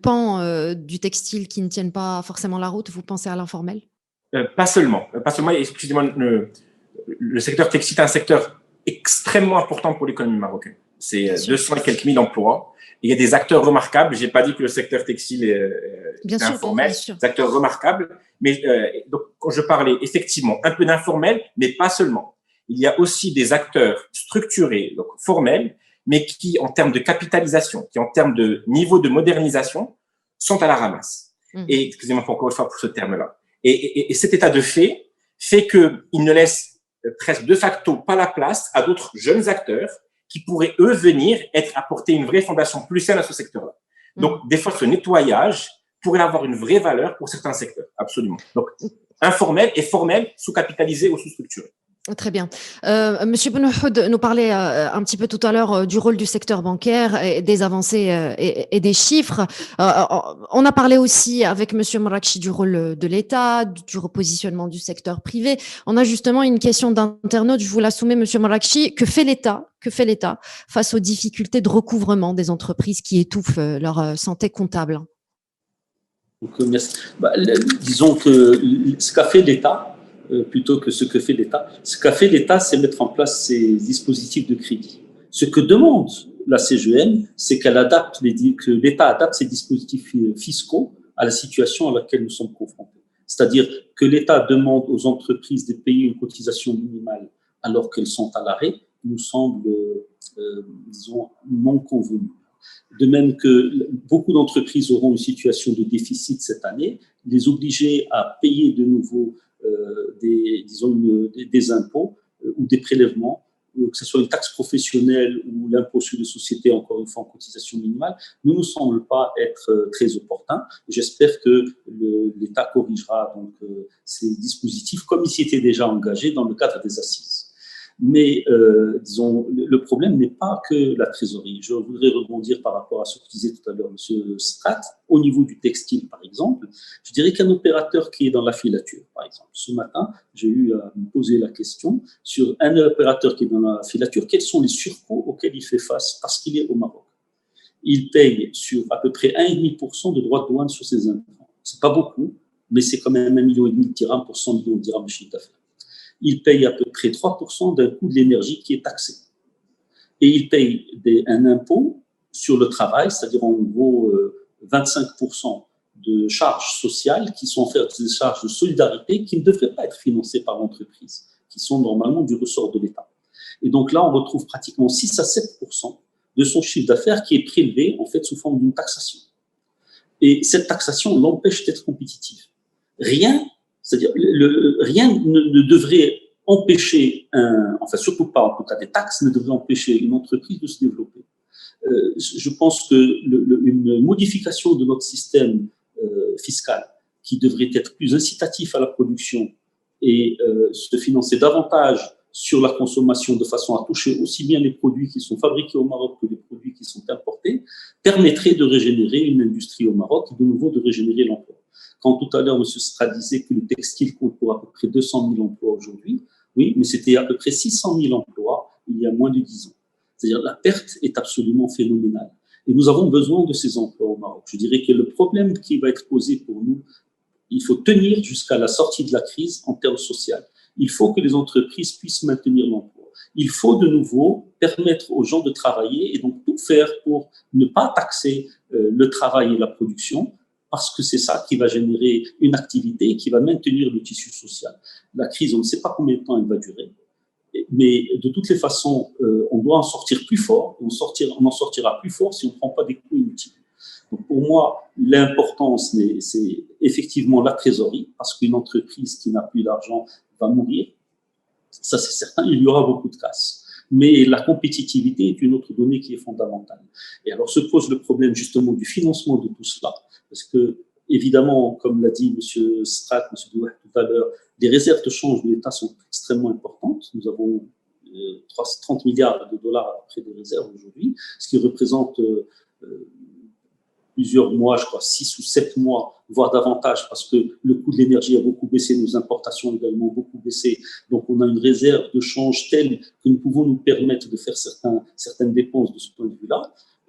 pans du textile qui ne tiennent pas forcément la route, vous pensez à l'informel? Pas seulement. Excusez-moi, le secteur textile est un secteur extrêmement important pour l'économie marocaine. C'est 200 et quelques mille emplois. Il y a des acteurs remarquables. Je n'ai pas dit que le secteur textile est informel. Des acteurs remarquables. Mais donc, quand je parlais effectivement un peu d'informel, mais pas seulement. Il y a aussi des acteurs structurés, donc formels, mais qui, en termes de capitalisation, qui en termes de niveau de modernisation, sont à la ramasse. Et excusez-moi encore une fois pour ce terme-là. Et cet état de fait qu'il ne laisse presque de facto pas la place à d'autres jeunes acteurs qui pourraient, eux, venir apporter une vraie fondation plus saine à ce secteur-là. Donc, des fois, ce nettoyage pourrait avoir une vraie valeur pour certains secteurs, absolument. Donc, informel et formel, sous-capitalisé ou sous-structuré. Très bien. Monsieur Benouhoud nous parlait un petit peu tout à l'heure du rôle du secteur bancaire et des avancées et des chiffres. On a parlé aussi avec Monsieur Morakchi du rôle de l'État, du repositionnement du secteur privé. On a justement une question d'internaute, je vous la soumets, Monsieur Morakchi. Que fait l'État face aux difficultés de recouvrement des entreprises qui étouffent leur santé comptable? Donc, disons que ce qu'a fait l'État, plutôt que ce que fait l'État. Ce qu'a fait l'État, c'est mettre en place ces dispositifs de crédit. Ce que demande la CGM, c'est que l'État adapte ses dispositifs fiscaux à la situation à laquelle nous sommes confrontés. C'est-à-dire que l'État demande aux entreprises de payer une cotisation minimale alors qu'elles sont à l'arrêt, nous semble, disons, non convenu. De même que beaucoup d'entreprises auront une situation de déficit cette année, les obliger à payer de nouveau des impôts ou des prélèvements, que ce soit une taxe professionnelle ou l'impôt sur les sociétés, encore une fois en cotisation minimale, ne nous semble pas être très opportun. J'espère que l'État corrigera donc ces dispositifs comme il s'y était déjà engagé dans le cadre des assises. Mais, disons, le problème n'est pas que la trésorerie. Je voudrais rebondir par rapport à ce que disait tout à l'heure M. Strat. Au niveau du textile, par exemple, je dirais qu'un opérateur qui est dans la filature, par exemple. Ce matin, j'ai eu à me poser la question sur un opérateur qui est dans la filature, quels sont les surcoûts auxquels il fait face parce qu'il est au Maroc. Il paye sur à peu près 1,5% de droits de douane sur ses intrants. C'est pas beaucoup, mais c'est quand même 1,5 million de dirhams pour 100 millions de dirhams de chiffre d'affaires. Il paye à peu près 3% d'un coût de l'énergie qui est taxé. Et il paye un impôt sur le travail, c'est-à-dire en gros 25% de charges sociales qui sont faites des charges de solidarité qui ne devraient pas être financées par l'entreprise, qui sont normalement du ressort de l'État. Et donc là, on retrouve pratiquement 6 à 7% de son chiffre d'affaires qui est prélevé en fait sous forme d'une taxation. Et cette taxation l'empêche d'être compétitif. C'est-à-dire, rien ne devrait empêcher, enfin surtout pas en tout cas des taxes, ne devrait empêcher une entreprise de se développer. Je pense qu'une modification de notre système fiscal qui devrait être plus incitatif à la production et se financer davantage sur la consommation de façon à toucher aussi bien les produits qui sont fabriqués au Maroc que les produits qui sont importés, permettrait de régénérer une industrie au Maroc et de nouveau de régénérer l'emploi. Quand tout à l'heure, M. Strat disait que le textile compte pour à peu près 200 000 emplois aujourd'hui, oui, mais c'était à peu près 600 000 emplois il y a moins de 10 ans. C'est-à-dire la perte est absolument phénoménale. Et nous avons besoin de ces emplois au Maroc. Je dirais que le problème qui va être posé pour nous, il faut tenir jusqu'à la sortie de la crise en termes sociaux. Il faut que les entreprises puissent maintenir l'emploi. Il faut de nouveau permettre aux gens de travailler et donc tout faire pour ne pas taxer le travail et la production, parce que c'est ça qui va générer une activité qui va maintenir le tissu social. La crise, on ne sait pas combien de temps elle va durer, mais de toutes les façons, on doit en sortir plus fort, on en sortira plus fort si on ne prend pas des coûts inutiles. Donc pour moi, l'importance, c'est effectivement la trésorerie, parce qu'une entreprise qui n'a plus d'argent va mourir, ça c'est certain, il y aura beaucoup de casse. Mais la compétitivité est une autre donnée qui est fondamentale. Et alors se pose le problème justement du financement de tout cela, parce que évidemment, comme l'a dit M. Strat, M. Douah tout à l'heure, les réserves de change de l'État sont extrêmement importantes. Nous avons 30 milliards de dollars après des réserves aujourd'hui, ce qui représente plusieurs mois, je crois 6 ou 7 mois, voire davantage, parce que le coût de l'énergie a beaucoup baissé, nos importations également ont beaucoup baissé. Donc, on a une réserve de change telle que nous pouvons nous permettre de faire certaines dépenses de ce point de vue-là.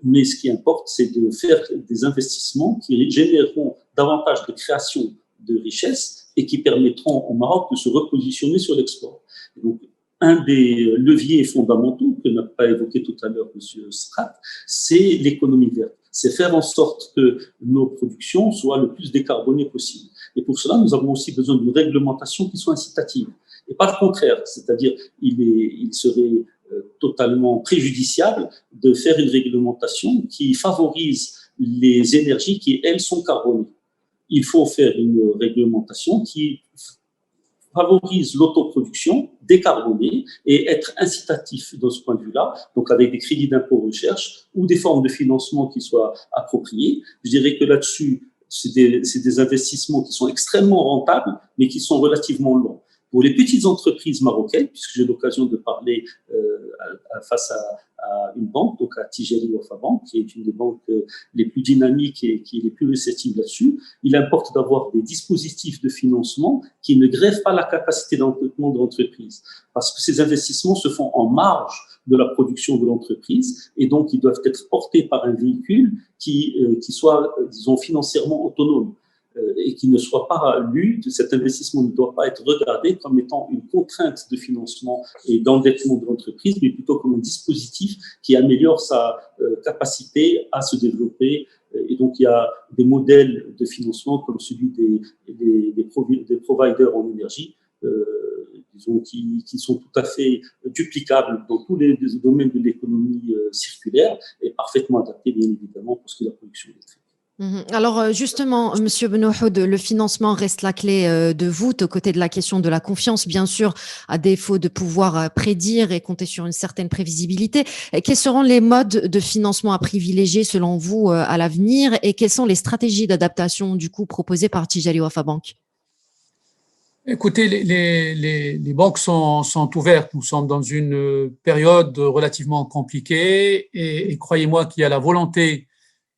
Mais ce qui importe, c'est de faire des investissements qui généreront davantage de création de richesses et qui permettront au Maroc de se repositionner sur l'export. Donc, un des leviers fondamentaux que n'a pas évoqué tout à l'heure M. Strat, c'est l'économie verte. C'est faire en sorte que nos productions soient le plus décarbonées possible. Et pour cela, nous avons aussi besoin d'une réglementation qui soit incitative. Et pas le contraire, c'est-à-dire il serait totalement préjudiciable de faire une réglementation qui favorise les énergies qui, elles, sont carbonées. Il faut faire une réglementation qui favorise l'autoproduction décarbonée et être incitatif dans ce point de vue-là, donc avec des crédits d'impôt recherche ou des formes de financement qui soient appropriées. Je dirais que là-dessus, c'est des investissements qui sont extrêmement rentables, mais qui sont relativement longs. Pour les petites entreprises marocaines, puisque j'ai l'occasion de parler face à une banque, donc à Tijari Wafa Bank, qui est une des banques les plus dynamiques et qui est les plus réceptives là-dessus, il importe d'avoir des dispositifs de financement qui ne grèvent pas la capacité d'endettement de l'entreprise, parce que ces investissements se font en marge de la production de l'entreprise et donc ils doivent être portés par un véhicule qui soit, disons, financièrement autonome. Et qui ne soit pas lu, cet investissement ne doit pas être regardé comme étant une contrainte de financement et d'endettement de l'entreprise, mais plutôt comme un dispositif qui améliore sa capacité à se développer. Et donc, il y a des modèles de financement comme celui des providers en énergie, disons, qui sont tout à fait duplicables dans tous les domaines de l'économie circulaire et parfaitement adaptés, bien évidemment, pour ce qui est de la production électrique. Alors justement, Monsieur Benouhoud, le financement reste la clé de voûte aux côtés de la question de la confiance, bien sûr, à défaut de pouvoir prédire et compter sur une certaine prévisibilité. Quels seront les modes de financement à privilégier selon vous à l'avenir et quelles sont les stratégies d'adaptation du coup proposées par Tijari Wafa Bank? Écoutez, les banques sont ouvertes. Nous sommes dans une période relativement compliquée et croyez-moi qu'il y a la volonté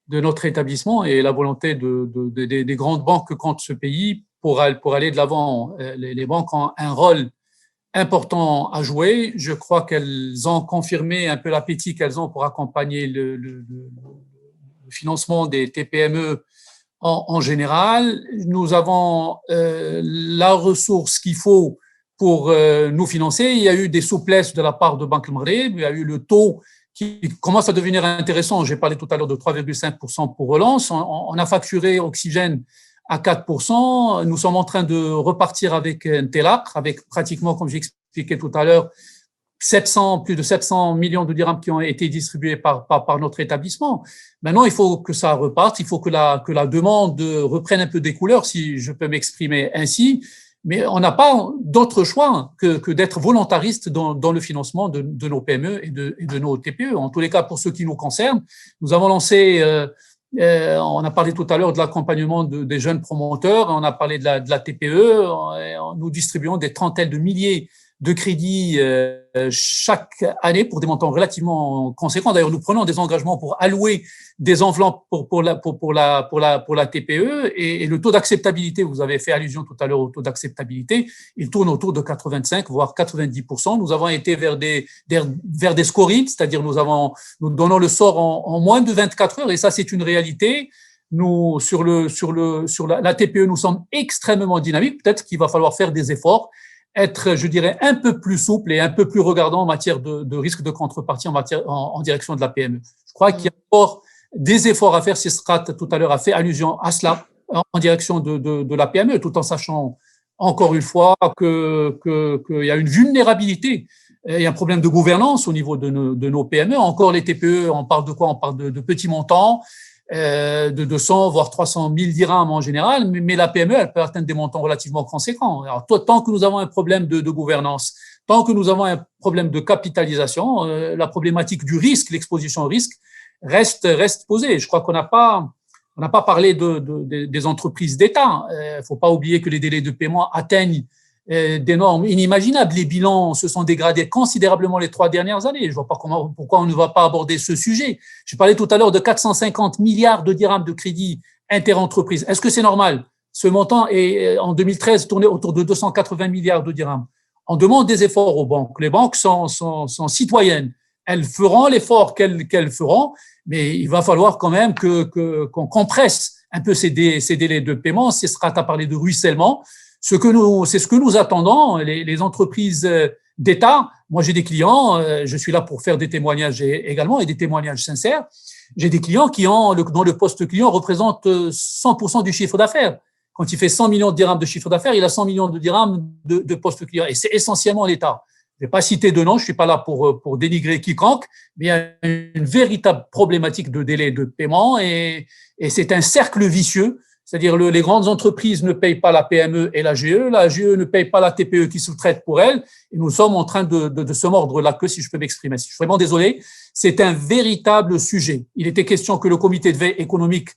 de notre établissement et la volonté des grandes banques que compte ce pays pour aller de l'avant. Les banques ont un rôle important à jouer. Je crois qu'elles ont confirmé un peu l'appétit qu'elles ont pour accompagner le financement des TPME en général. Nous avons la ressource qu'il faut pour nous financer. Il y a eu des souplesses de la part de Banque Maghreb, il y a eu le taux qui commence à devenir intéressant. J'ai parlé tout à l'heure de 3,5% pour relance. On a facturé Oxygène à 4%. Nous sommes en train de repartir avec Ntelaq, avec pratiquement, comme j'expliquais tout à l'heure, plus de 700 millions de dirhams qui ont été distribués par notre établissement. Maintenant, il faut que ça reparte. Il faut que la demande reprenne un peu des couleurs, si je peux m'exprimer ainsi. Mais on n'a pas d'autre choix que d'être volontariste dans le financement de nos PME et de nos TPE. En tous les cas, pour ceux qui nous concernent, nous avons lancé, on a parlé tout à l'heure de l'accompagnement des jeunes promoteurs, on a parlé de la TPE, nous distribuons des trentaines de milliers de crédits chaque année pour des montants relativement conséquents. D'ailleurs, nous prenons des engagements pour allouer des enveloppes pour la TPE et le taux d'acceptabilité, vous avez fait allusion tout à l'heure au taux d'acceptabilité, il tourne autour de 85 voire 90%. Nous avons été vers des scorings, c'est-à-dire nous donnons le sort en moins de 24 heures et ça c'est une réalité. Nous sur la TPE, nous sommes extrêmement dynamiques. Peut-être qu'il va falloir faire des efforts, être, je dirais, un peu plus souple et un peu plus regardant en matière de risque de contrepartie en direction de la PME. Je crois qu'il y a encore des efforts à faire. Strat tout à l'heure a fait allusion à cela en direction de la PME, tout en sachant encore une fois qu'il y a une vulnérabilité et un problème de gouvernance au niveau de nos PME. Encore les TPE, on parle de quoi? On parle de petits montants, de 200 voire 300 000 dirhams en général, mais la PME, elle peut atteindre des montants relativement conséquents. Alors, tant que nous avons un problème de gouvernance, tant que nous avons un problème de capitalisation, la problématique du risque, l'exposition au risque, reste posée. Je crois qu'on n'a pas parlé des entreprises d'État. Il ne faut pas oublier que les délais de paiement atteignent des normes inimaginables. Les bilans se sont dégradés considérablement les 3 dernières années. Je ne vois pas pourquoi on ne va pas aborder ce sujet. J'ai parlé tout à l'heure de 450 milliards de dirhams de crédit interentreprises. Est-ce que c'est normal? Ce montant est, en 2013, tourné autour de 280 milliards de dirhams. On demande des efforts aux banques. Les banques sont citoyennes. Elles feront l'effort qu'elles feront, mais il va falloir quand même qu'on compresse un peu ces délais de paiement. C'est ce qu'a parlé de ruissellement. C'est ce que nous attendons, les entreprises d'État. Moi, j'ai des clients, je suis là pour faire des témoignages également, et des témoignages sincères. J'ai des clients dont le poste client représente 100% du chiffre d'affaires. Quand il fait 100 millions de dirhams de chiffre d'affaires, il a 100 millions de dirhams de poste client. Et c'est essentiellement l'État. Je ne vais pas citer de nom, je ne suis pas là pour dénigrer quiconque, mais il y a une véritable problématique de délai de paiement et c'est un cercle vicieux. C'est-à-dire les grandes entreprises ne payent pas la PME et la GE ne paye pas la TPE qui sous-traite pour elle, et nous sommes en train de se mordre la queue, si je peux m'exprimer. Je suis vraiment désolé, c'est un véritable sujet. Il était question que le comité de veille économique,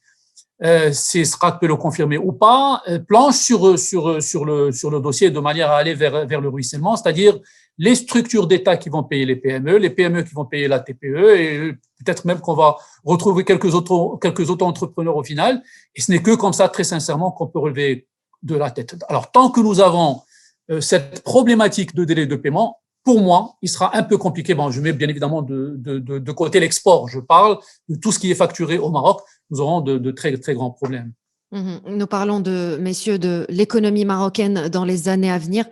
c'est Scrat peut le confirmer ou pas, planche sur le dossier de manière à aller vers le ruissellement, c'est-à-dire les structures d'État qui vont payer les PME qui vont payer la TPE, et peut-être même qu'on va retrouver quelques auto-entrepreneurs au final. Et ce n'est que comme ça, très sincèrement, qu'on peut relever de la tête. Alors, tant que nous avons cette problématique de délai de paiement, pour moi, il sera un peu compliqué. Bon, je mets bien évidemment de côté l'export. Je parle de tout ce qui est facturé au Maroc. Nous aurons de très, très grands problèmes. Nous parlons messieurs, de l'économie marocaine dans les années à venir.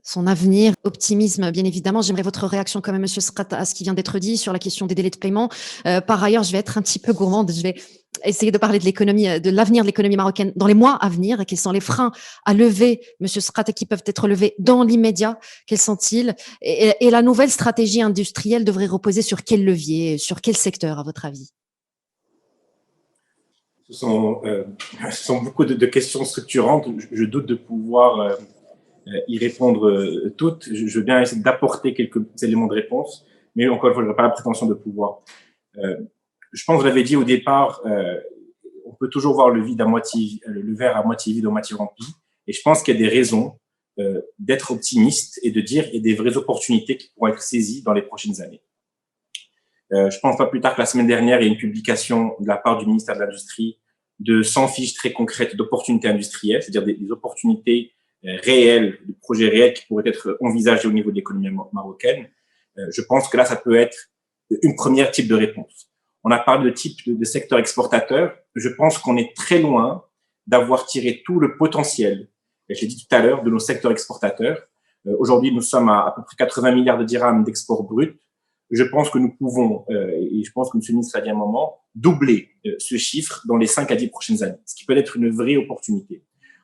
Son avenir, optimisme, bien évidemment. J'aimerais votre réaction quand même, Monsieur Scrat, à ce qui vient d'être dit sur la question des délais de paiement. Par ailleurs, je vais être un petit peu gourmande. Je vais essayer de parler de l'économie, de l'avenir de l'économie marocaine dans les mois à venir. Et quels sont les freins à lever, Monsieur Scrat, qui peuvent être levés dans l'immédiat? Quels sont-ils? Et la nouvelle stratégie industrielle devrait reposer sur quel levier, sur quel secteur, à votre avis? Ce sont beaucoup de questions structurantes. Je doute de pouvoir y répondre toutes. Je veux bien essayer d'apporter quelques éléments de réponse, mais encore une fois, je n'aurai pas la prétention de pouvoir. Je pense que je l'avais dit au départ, on peut toujours voir le verre à moitié vide ou à moitié rempli, et je pense qu'il y a des raisons d'être optimiste et de dire qu'il y a des vraies opportunités qui pourront être saisies dans les prochaines années. Je pense pas plus tard que la semaine dernière, il y a une publication de la part du ministère de l'Industrie de 100 fiches très concrètes d'opportunités industrielles, c'est-à-dire des opportunités réels, de projets réels qui pourraient être envisagés au niveau de l'économie marocaine. Je pense que là, ça peut être une première type de réponse. On a parlé de type de secteur exportateur. Je pense qu'on est très loin d'avoir tiré tout le potentiel, et je l'ai dit tout à l'heure, de nos secteurs exportateurs. Aujourd'hui, nous sommes à peu près 80 milliards de dirhams d'export brut. Je pense que nous pouvons, et je pense que M. le ministre a dit à un moment, doubler ce chiffre dans les 5 à 10 prochaines années, ce qui peut être une vraie opportunité.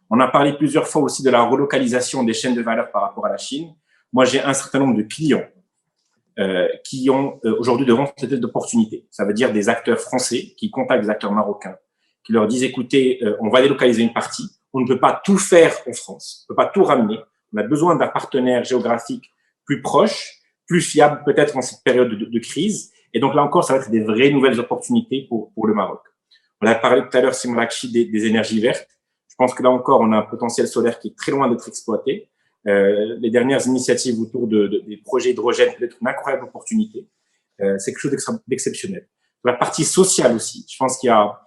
On a parlé plusieurs fois aussi de la relocalisation des chaînes de valeur par rapport à la Chine. Moi, j'ai un certain nombre de clients qui ont aujourd'hui devant cette opportunité. Ça veut dire des acteurs français qui contactent des acteurs marocains, qui leur disent, écoutez, on va délocaliser une partie, on ne peut pas tout faire en France, on ne peut pas tout ramener, on a besoin d'un partenaire géographique plus proche, plus fiable peut-être en cette période de crise. Et donc là encore, ça va être des vraies nouvelles opportunités pour le Maroc. On a parlé tout à l'heure, Simon Lakshi, des énergies vertes. Je pense que là encore, on a un potentiel solaire qui est très loin d'être exploité. Les dernières initiatives autour des projets hydrogène peuvent être une incroyable opportunité. C'est quelque chose d'exceptionnel. Sur la partie sociale aussi, je pense qu'il y a,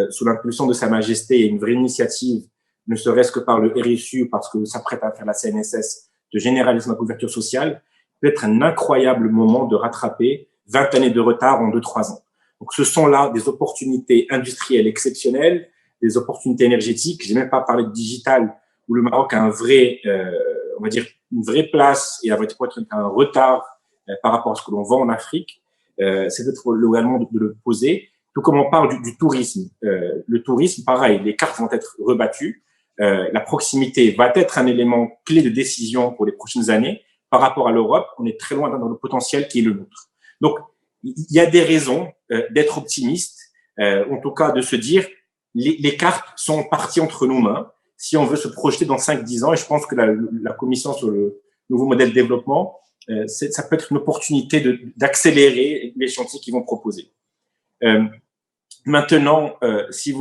sous l'impulsion de Sa Majesté, une vraie initiative, ne serait-ce que par le RSU, parce que s'apprête à faire la CNSS, de généraliser la couverture sociale, peut être un incroyable moment de rattraper 20 années de retard en 2-3 ans. Donc, ce sont là des opportunités industrielles exceptionnelles, des opportunités énergétiques. J'ai même pas parlé de digital, où le Maroc a un vrai, on va dire, une vraie place et peut être un retard par rapport à ce que l'on vend en Afrique. C'est peut-être également de le poser. Tout comme on parle du tourisme. Le tourisme, pareil, les cartes vont être rebattues. La proximité va être un élément clé de décision pour les prochaines années. Par rapport à l'Europe, on est très loin dans le potentiel qui est le nôtre. Donc, il y a des raisons d'être optimiste, en tout cas de se dire les cartes sont parties entre nos mains si on veut se projeter dans 5-10 ans. Et je pense que la commission sur le nouveau modèle de développement, ça peut être une opportunité d'accélérer les chantiers qu'ils vont proposer. Maintenant, c'est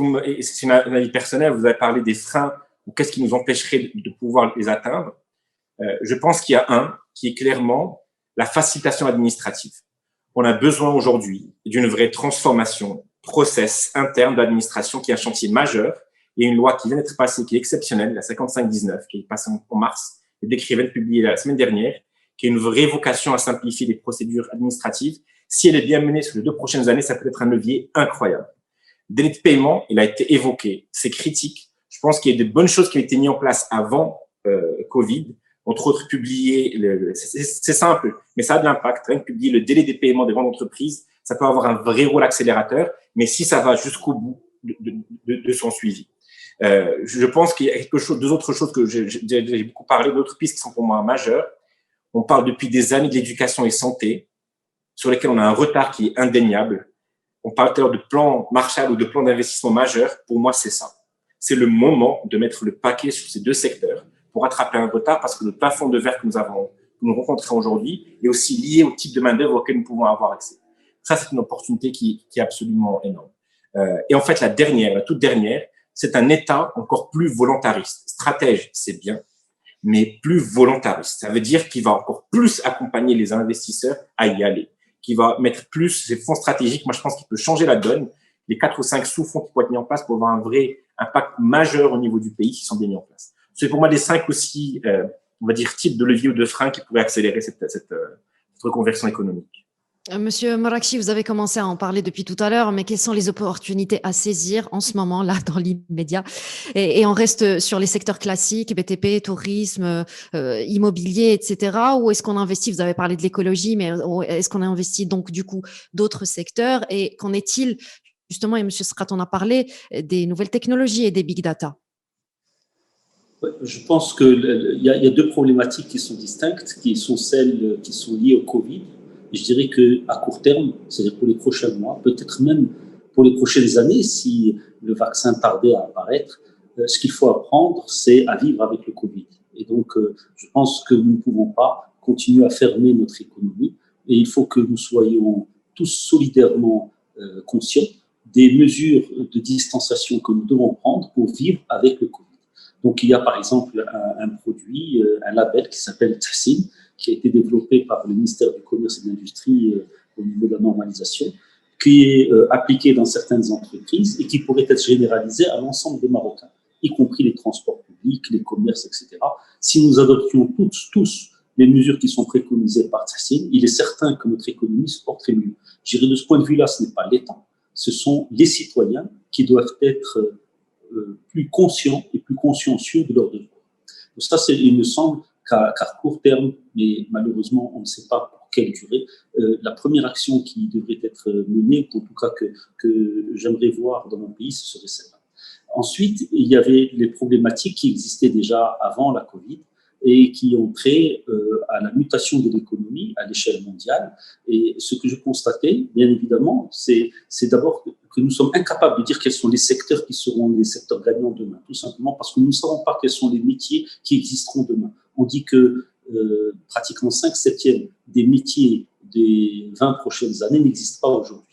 un avis personnel, vous avez parlé des freins ou qu'est-ce qui nous empêcherait de pouvoir les atteindre. Je pense qu'il y a un qui est clairement la facilitation administrative. On a besoin aujourd'hui d'une vraie transformation, process interne de l'administration qui est un chantier majeur. Il y a une loi qui vient d'être passée, qui est exceptionnelle, la 55-19, qui est passée en mars, et décret vient de publier la semaine dernière, qui a une vraie vocation à simplifier les procédures administratives. Si elle est bien menée sur les 2 prochaines années, ça peut être un levier incroyable. Délai de paiement, il a été évoqué, c'est critique. Je pense qu'il y a des bonnes choses qui ont été mises en place avant Covid, entre autres publier, c'est simple, mais ça a de l'impact. Rien que publier le délai des paiements des grandes entreprises, ça peut avoir un vrai rôle accélérateur, mais si ça va jusqu'au bout de son suivi. Je pense qu'il y a quelque chose, 2 autres choses que j'ai beaucoup parlé, d'autres pistes qui sont pour moi majeures. On parle depuis des années de l'éducation et santé, sur lesquelles on a un retard qui est indéniable. On parle tout à l'heure de plan Marshall ou de plan d'investissement majeur. Pour moi, c'est ça. C'est le moment de mettre le paquet sur ces 2 secteurs pour rattraper un retard, parce que le plafond de verre que nous rencontrons aujourd'hui est aussi lié au type de main-d'œuvre auquel nous pouvons avoir accès. Ça, c'est une opportunité qui est absolument énorme. Et en fait, la toute dernière, c'est un État encore plus volontariste. Stratège, c'est bien, mais plus volontariste. Ça veut dire qu'il va encore plus accompagner les investisseurs à y aller, qu'il va mettre plus ses fonds stratégiques. Moi, je pense qu'il peut changer la donne. Les 4 ou 5 sous-fonds qui pourraient être mis en place pour avoir un vrai impact majeur au niveau du pays qui sont bien mis en place. C'est pour moi les 5 ou 6, on va dire, types de leviers ou de freins qui pourraient accélérer cette reconversion économique. Monsieur Morakchi, vous avez commencé à en parler depuis tout à l'heure, mais quelles sont les opportunités à saisir en ce moment, là, dans l'immédiat? Et on reste sur les secteurs classiques, BTP, tourisme, immobilier, etc. Ou est-ce qu'on investit, vous avez parlé de l'écologie, mais est-ce qu'on a investi donc du coup d'autres secteurs? Et qu'en est-il, justement, et Monsieur Srat en a parlé, des nouvelles technologies et des big data? Ouais, je pense qu'il y a 2 problématiques qui sont distinctes, qui sont celles qui sont liées au Covid. Je dirais qu'à court terme, c'est-à-dire pour les prochains mois, peut-être même pour les prochaines années, si le vaccin tardait à apparaître, ce qu'il faut apprendre, c'est à vivre avec le Covid. Et donc, je pense que nous ne pouvons pas continuer à fermer notre économie, et il faut que nous soyons tous solidairement conscients des mesures de distanciation que nous devons prendre pour vivre avec le Covid. Donc, il y a par exemple un produit, un label qui s'appelle Tassim, qui a été développé par le ministère du Commerce et de l'Industrie au niveau de la normalisation, qui est appliqué dans certaines entreprises et qui pourrait être généralisé à l'ensemble des Marocains, y compris les transports publics, les commerces, etc. Si nous adoptions tous les mesures qui sont préconisées par Tassim, il est certain que notre économie se porterait mieux. Je dirais de ce point de vue-là, ce n'est pas l'État, ce sont les citoyens qui doivent être plus conscients et plus consciencieux de leurs devoirs. Donc ça, il me semble qu'à court terme, mais malheureusement, on ne sait pas pour quelle durée, la première action qui devrait être menée, en tout cas que j'aimerais voir dans mon pays, ce serait celle-là. Ensuite, il y avait les problématiques qui existaient déjà avant la Covid et qui ont trait à la mutation de l'économie à l'échelle mondiale. Et ce que je constatais, bien évidemment, c'est d'abord que nous sommes incapables de dire quels sont les secteurs qui seront les secteurs gagnants demain, tout simplement parce que nous ne savons pas quels sont les métiers qui existeront demain. On dit que pratiquement 5/7 des métiers des 20 prochaines années n'existent pas aujourd'hui.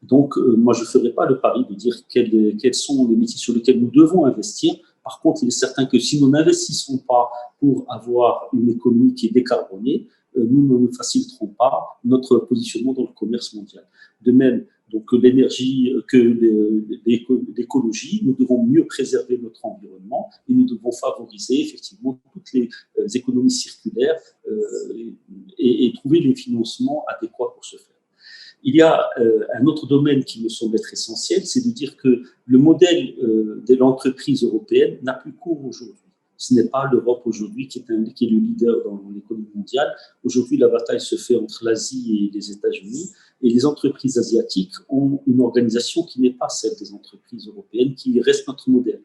Donc, moi, je ne ferai pas le pari de dire quels sont les métiers sur lesquels nous devons investir. Par contre, il est certain que si nous n'investissons pas pour avoir une économie qui est décarbonée, nous ne faciliterons pas notre positionnement dans le commerce mondial. De même, donc, que l'énergie, que l'écologie, nous devons mieux préserver notre environnement et nous devons favoriser effectivement toutes les économies circulaires et trouver les financements adéquats pour ce faire. Il y a un autre domaine qui me semble être essentiel, c'est de dire que le modèle de l'entreprise européenne n'a plus cours aujourd'hui. Ce n'est pas l'Europe aujourd'hui qui est le leader dans l'économie mondiale. Aujourd'hui, la bataille se fait entre l'Asie et les États-Unis. Et les entreprises asiatiques ont une organisation qui n'est pas celle des entreprises européennes, qui reste notre modèle.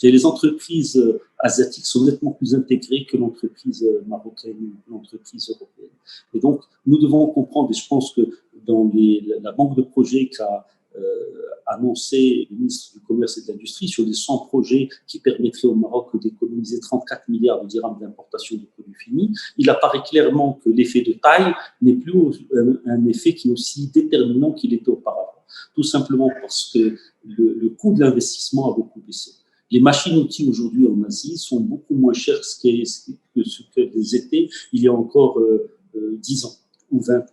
Les entreprises asiatiques sont nettement plus intégrées que l'entreprise marocaine ou l'entreprise européenne. Et donc, nous devons comprendre, et je pense que dans la banque de projets qu'a annoncé le ministre du Commerce et de l'Industrie sur les 100 projets qui permettraient au Maroc d'économiser 34 milliards de dirhams d'importation de produits finis, il apparaît clairement que l'effet de taille n'est plus un effet qui est aussi déterminant qu'il était auparavant. Tout simplement parce que le coût de l'investissement a beaucoup baissé. Les machines-outils aujourd'hui en Asie sont beaucoup moins chères que ce qu'elles étaient il y a encore 10 ans ou 20 ans.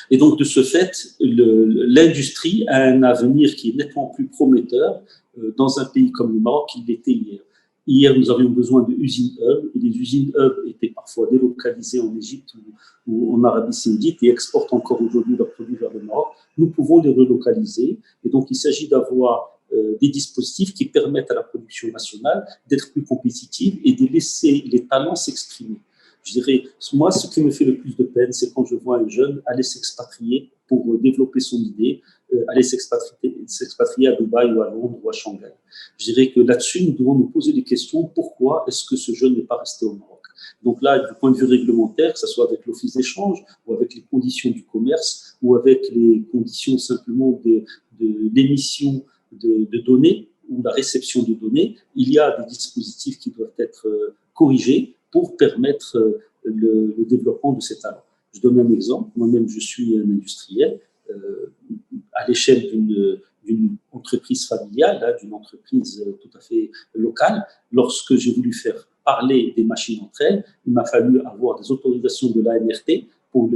Et donc, de ce fait, l'industrie a un avenir qui est nettement plus prometteur dans un pays comme le Maroc qu'il l'était hier. Hier, nous avions besoin de usines hub, et les usines hub étaient parfois délocalisées en Égypte ou en Arabie Saoudite et exportent encore aujourd'hui leurs produits vers le Maroc. Nous pouvons les relocaliser. Et donc, il s'agit d'avoir des dispositifs qui permettent à la production nationale d'être plus compétitive et de laisser les talents s'exprimer. Je dirais, moi, ce qui me fait le plus de peine, c'est quand je vois un jeune aller s'expatrier pour développer son idée, aller s'expatrier à Dubaï ou à Londres ou à Shanghai. Je dirais que là-dessus, nous devons nous poser des questions. Pourquoi est-ce que ce jeune n'est pas resté au Maroc? Donc là, du point de vue réglementaire, que ce soit avec l'office d'échange ou avec les conditions du commerce ou avec les conditions simplement de l'émission de données ou la réception de données, il y a des dispositifs qui doivent être corrigés pour permettre le développement de ces talents. Je donne un exemple. Moi-même, je suis un industriel à l'échelle d'une entreprise familiale, d'une entreprise tout à fait locale. Lorsque j'ai voulu faire parler des machines entre elles, il m'a fallu avoir des autorisations de l'ANRT pour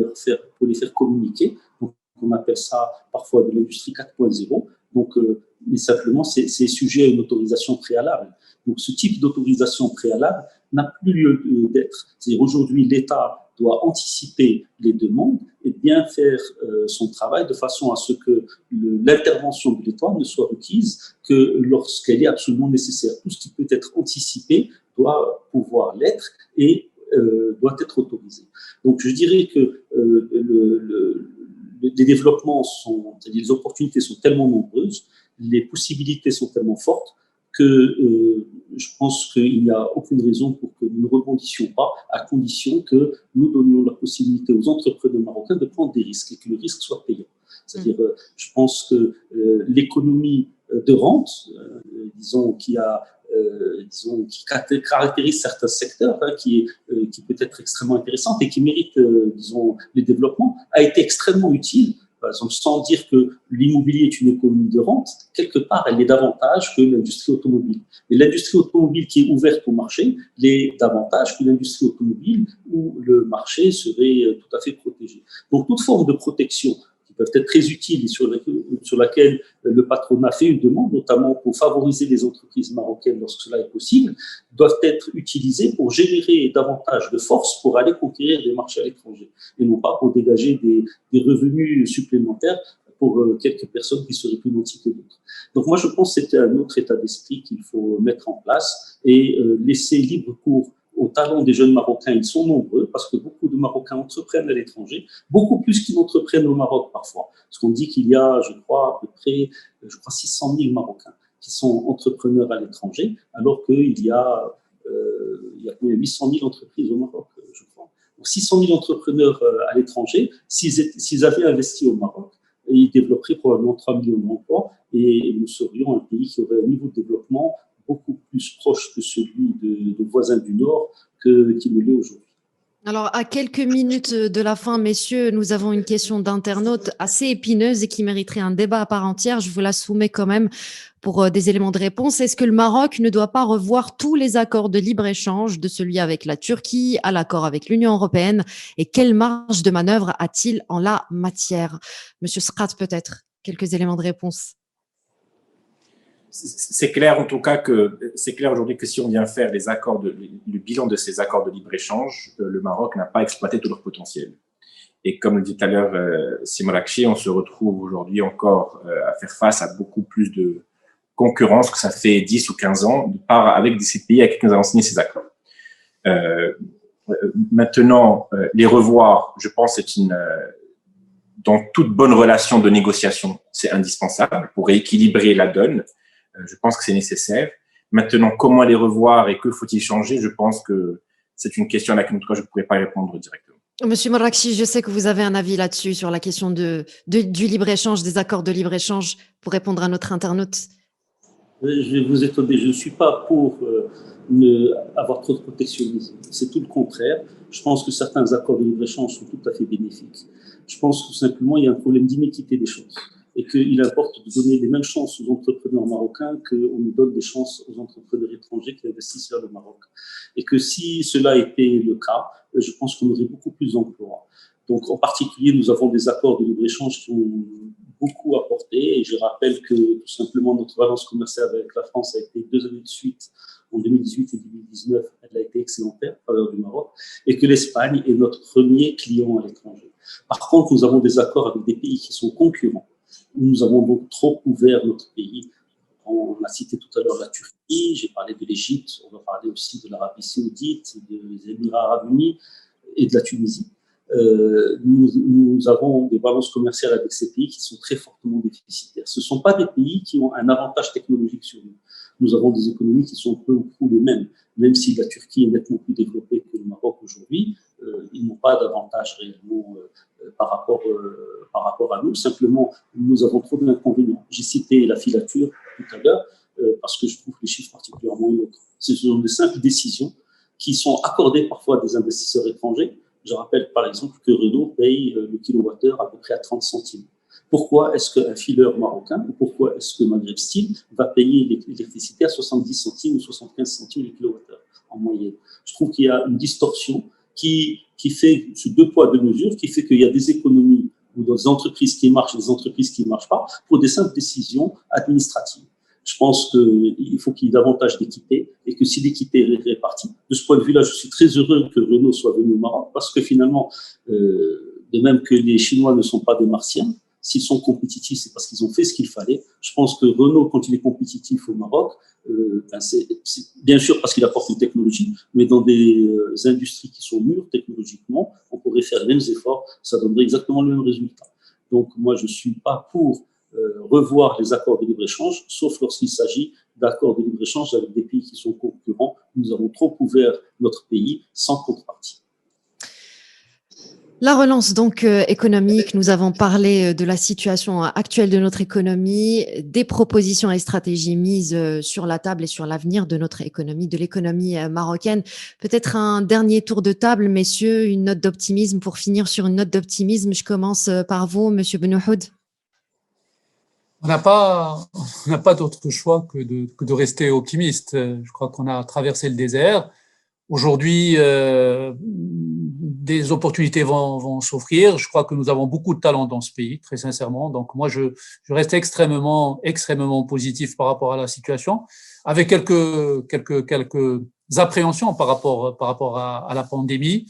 les faire communiquer. Donc, on appelle ça parfois de l'industrie 4.0. Donc, mais simplement, c'est sujet à une autorisation préalable. Donc, ce type d'autorisation préalable n'a plus lieu d'être. C'est-à-dire aujourd'hui, l'État doit anticiper les demandes et bien faire son travail de façon à ce que l'intervention de l'État ne soit requise que lorsqu'elle est absolument nécessaire. Tout ce qui peut être anticipé doit pouvoir l'être et doit être autorisé. Donc, je dirais que les développements c'est-à-dire les opportunités sont tellement nombreuses, les possibilités sont tellement fortes que je pense qu'il n'y a aucune raison pour que nous ne rebondissions pas, à condition que nous donnions la possibilité aux entrepreneurs marocains de prendre des risques et que le risque soit payant. C'est-à-dire, je pense que l'économie de rente, disons, qui caractérise certains secteurs, qui peut être extrêmement intéressante et qui mérite, disons, les développements, a été extrêmement utile. Par exemple, sans dire que l'immobilier est une économie de rente, quelque part, elle l'est davantage que l'industrie automobile. Mais l'industrie automobile qui est ouverte au marché l'est davantage que l'industrie automobile où le marché serait tout à fait protégé. Donc, toute forme de protection qui peuvent être très utiles et sur laquelle le patronat fait une demande, notamment pour favoriser les entreprises marocaines lorsque cela est possible, doivent être utilisées pour générer davantage de force pour aller conquérir des marchés à l'étranger et non pas pour dégager des revenus supplémentaires pour quelques personnes qui seraient plus nantis que d'autres. Donc moi, je pense que c'est un autre état d'esprit qu'il faut mettre en place et laisser libre cours aux talents des jeunes Marocains. Ils sont nombreux parce que beaucoup de Marocains entreprennent à l'étranger, beaucoup plus qu'ils n'entreprennent au Maroc parfois. Parce qu'on dit qu'il y a, je crois, à peu près 600 000 Marocains qui sont entrepreneurs à l'étranger, alors qu'il y a 800 000 entreprises au Maroc, je crois. Donc 600 000 entrepreneurs à l'étranger, s'ils avaient investi au Maroc, ils développeraient probablement 3 millions d'emplois et nous serions un pays qui aurait un niveau de développement beaucoup plus proche que celui de voisins du Nord qu'il ne l'est aujourd'hui. Alors, à quelques minutes de la fin, messieurs, nous avons une question d'internaute assez épineuse et qui mériterait un débat à part entière. Je vous la soumets quand même pour des éléments de réponse. Est-ce que le Maroc ne doit pas revoir tous les accords de libre-échange, de celui avec la Turquie à l'accord avec l'Union européenne? Et quelle marge de manœuvre a-t-il en la matière? Monsieur Scrat, peut-être quelques éléments de réponse. C'est clair en tout cas c'est clair aujourd'hui que si on vient faire le bilan de ces accords de libre-échange, le Maroc n'a pas exploité tout leur potentiel. Et comme le dit tout à l'heure Simorakchi, on se retrouve aujourd'hui encore à faire face à beaucoup plus de concurrence que ça fait 10 ou 15 ans avec ces pays avec qui nous avons signé ces accords. Maintenant, les revoir, je pense, dans toute bonne relation de négociation, c'est indispensable pour rééquilibrer la donne. Je pense que c'est nécessaire. Maintenant, comment les revoir et que faut-il changer? Je pense que c'est une question à laquelle je ne pourrais pas répondre directement. Monsieur Morakchi, je sais que vous avez un avis là-dessus, sur la question du libre-échange, des accords de libre-échange, pour répondre à notre internaute. Je vais vous étonner, je ne suis pas pour avoir trop de protectionnisme. C'est tout le contraire. Je pense que certains accords de libre-échange sont tout à fait bénéfiques. Je pense que tout simplement, il y a un problème d'inéquité des choses. et qu'il importe de donner les mêmes chances aux entrepreneurs marocains qu'on nous donne des chances aux entrepreneurs étrangers qui investissent vers le Maroc. Et que si cela était le cas, je pense qu'on aurait beaucoup plus d'emplois. Donc, en particulier, nous avons des accords de libre-échange qui ont beaucoup apporté. Et je rappelle que, tout simplement, notre balance commerciale avec la France a été 2 années de suite, en 2018 et 2019, elle a été excédentaire en faveur du Maroc, et que l'Espagne est notre premier client à l'étranger. Par contre, nous avons des accords avec des pays qui sont concurrents. Nous avons donc trop ouvert notre pays. On a cité tout à l'heure la Turquie, j'ai parlé de l'Égypte, on va parler aussi de l'Arabie Saoudite, des Émirats Arabes Unis et de la Tunisie. Nous avons des balances commerciales avec ces pays qui sont très fortement déficitaires. Ce ne sont pas des pays qui ont un avantage technologique sur nous. Nous avons des économies qui sont peu ou prou les mêmes. Même si la Turquie est nettement plus développée que le Maroc aujourd'hui, ils n'ont pas d'avantage réellement par rapport à nous. Simplement, nous avons trop d'inconvénients. J'ai cité la filature tout à l'heure parce que je trouve les chiffres particulièrement éloquents. Ce sont des simples décisions qui sont accordées parfois à des investisseurs étrangers. Je rappelle par exemple que Renault paye le kilowattheure à peu près à 30 centimes. Pourquoi est-ce qu'un fileur marocain ou pourquoi est-ce que Maghreb Steel va payer l'électricité à 70 centimes ou 75 centimes le kilowattheure en moyenne? Je trouve qu'il y a une distorsion qui fait ce 2 poids 2 mesures, qui fait qu'il y a des économies ou des entreprises qui marchent, des entreprises qui ne marchent pas pour des simples décisions administratives. Je pense qu'il faut qu'il y ait davantage d'équité et que si l'équité est répartie, de ce point de vue-là, je suis très heureux que Renault soit venu au Maroc parce que finalement, de même que les Chinois ne sont pas des Martiens, s'ils sont compétitifs, c'est parce qu'ils ont fait ce qu'il fallait. Je pense que Renault, quand il est compétitif au Maroc, c'est bien sûr parce qu'il apporte une technologie, mais dans des industries qui sont mûres technologiquement, on pourrait faire les mêmes efforts, ça donnerait exactement le même résultat. Donc moi, je ne suis pas pour revoir les accords de libre-échange, sauf lorsqu'il s'agit d'accords de libre-échange avec des pays qui sont concurrents. Nous avons trop ouvert notre pays sans contrepartie. La relance donc économique, nous avons parlé de la situation actuelle de notre économie, des propositions et stratégies mises sur la table et sur l'avenir de notre économie, de l'économie marocaine. Peut-être un dernier tour de table, messieurs, une note d'optimisme pour finir sur une note d'optimisme. Je commence par vous, monsieur Benouhoud. On n'a pas d'autre choix que de rester optimiste. Je crois qu'on a traversé le désert. Aujourd'hui, des opportunités vont s'offrir. Je crois que nous avons beaucoup de talent dans ce pays, très sincèrement. Donc moi, je reste extrêmement positif par rapport à la situation, avec quelques appréhensions par rapport à la pandémie.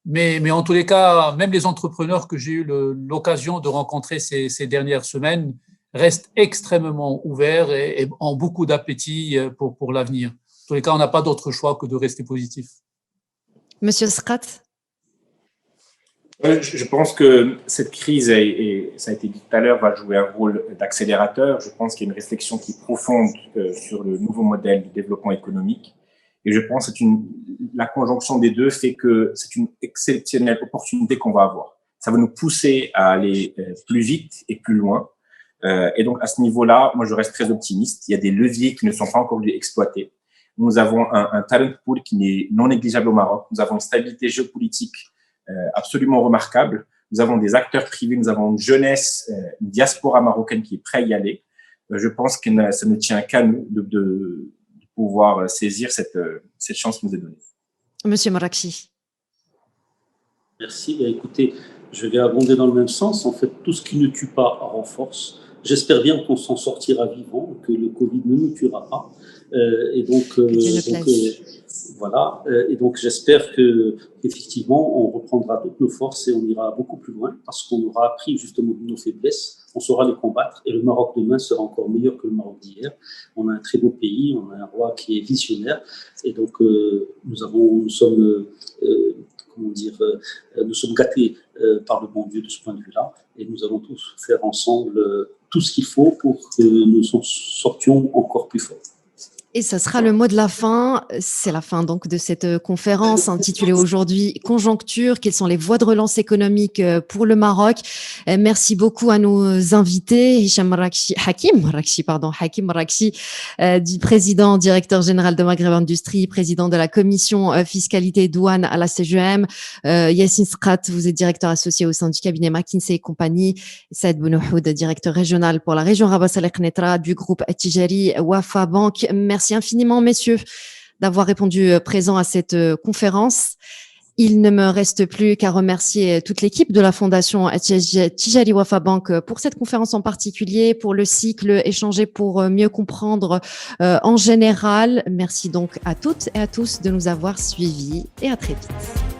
Mais en tous les cas, même les entrepreneurs que j'ai eu l'occasion de rencontrer ces dernières semaines restent extrêmement ouverts et ont beaucoup d'appétit pour l'avenir. En tous les cas, on n'a pas d'autre choix que de rester positif. Monsieur Scrat. Je pense que cette crise, et ça a été dit tout à l'heure, va jouer un rôle d'accélérateur. Je pense qu'il y a une réflexion qui est profonde sur le nouveau modèle de développement économique. Et je pense que la conjonction des deux fait que c'est une exceptionnelle opportunité qu'on va avoir. Ça va nous pousser à aller plus vite et plus loin. Et donc, à ce niveau-là, moi, je reste très optimiste. Il y a des leviers qui ne sont pas encore exploités. Nous avons un talent pool qui n'est non négligeable au Maroc. Nous avons une stabilité géopolitique absolument remarquable. Nous avons des acteurs privés, nous avons une jeunesse, une diaspora marocaine qui est prête à y aller. Je pense que ça ne tient qu'à nous de pouvoir saisir cette chance qui nous est donnée. Monsieur Morakchi. Merci. Écoutez, je vais abonder dans le même sens. En fait, tout ce qui ne tue pas renforce. J'espère bien qu'on s'en sortira vivant, que le Covid ne nous tuera pas. Voilà. Et donc, j'espère qu'effectivement, on reprendra toutes nos forces et on ira beaucoup plus loin parce qu'on aura appris justement de nos faiblesses. On saura les combattre et le Maroc demain sera encore meilleur que le Maroc d'hier. On a un très beau pays, on a un roi qui est visionnaire et donc nous sommes gâtés par le bon Dieu de ce point de vue-là et nous allons tous faire ensemble tout ce qu'il faut pour que nous sortions encore plus forts. Et ça sera le mot de la fin. C'est la fin donc de cette conférence intitulée aujourd'hui Conjoncture. Quelles sont les voies de relance économique pour le Maroc? Merci beaucoup à nos invités, Hakim Rakchi, du président, directeur général de Maghreb Industrie, président de la commission fiscalité et douane à la CGM. Yassine Skrat, vous êtes directeur associé au sein du cabinet McKinsey et compagnie. Saïd Benouhoud, directeur régional pour la région Rabat Saleh Knetra du groupe Attijari Wafa Bank. Merci infiniment, messieurs, d'avoir répondu présent à cette conférence. Il ne me reste plus qu'à remercier toute l'équipe de la Fondation Attijari Wafa Bank pour cette conférence en particulier, pour le cycle échangé pour mieux comprendre en général. Merci donc à toutes et à tous de nous avoir suivis et à très vite.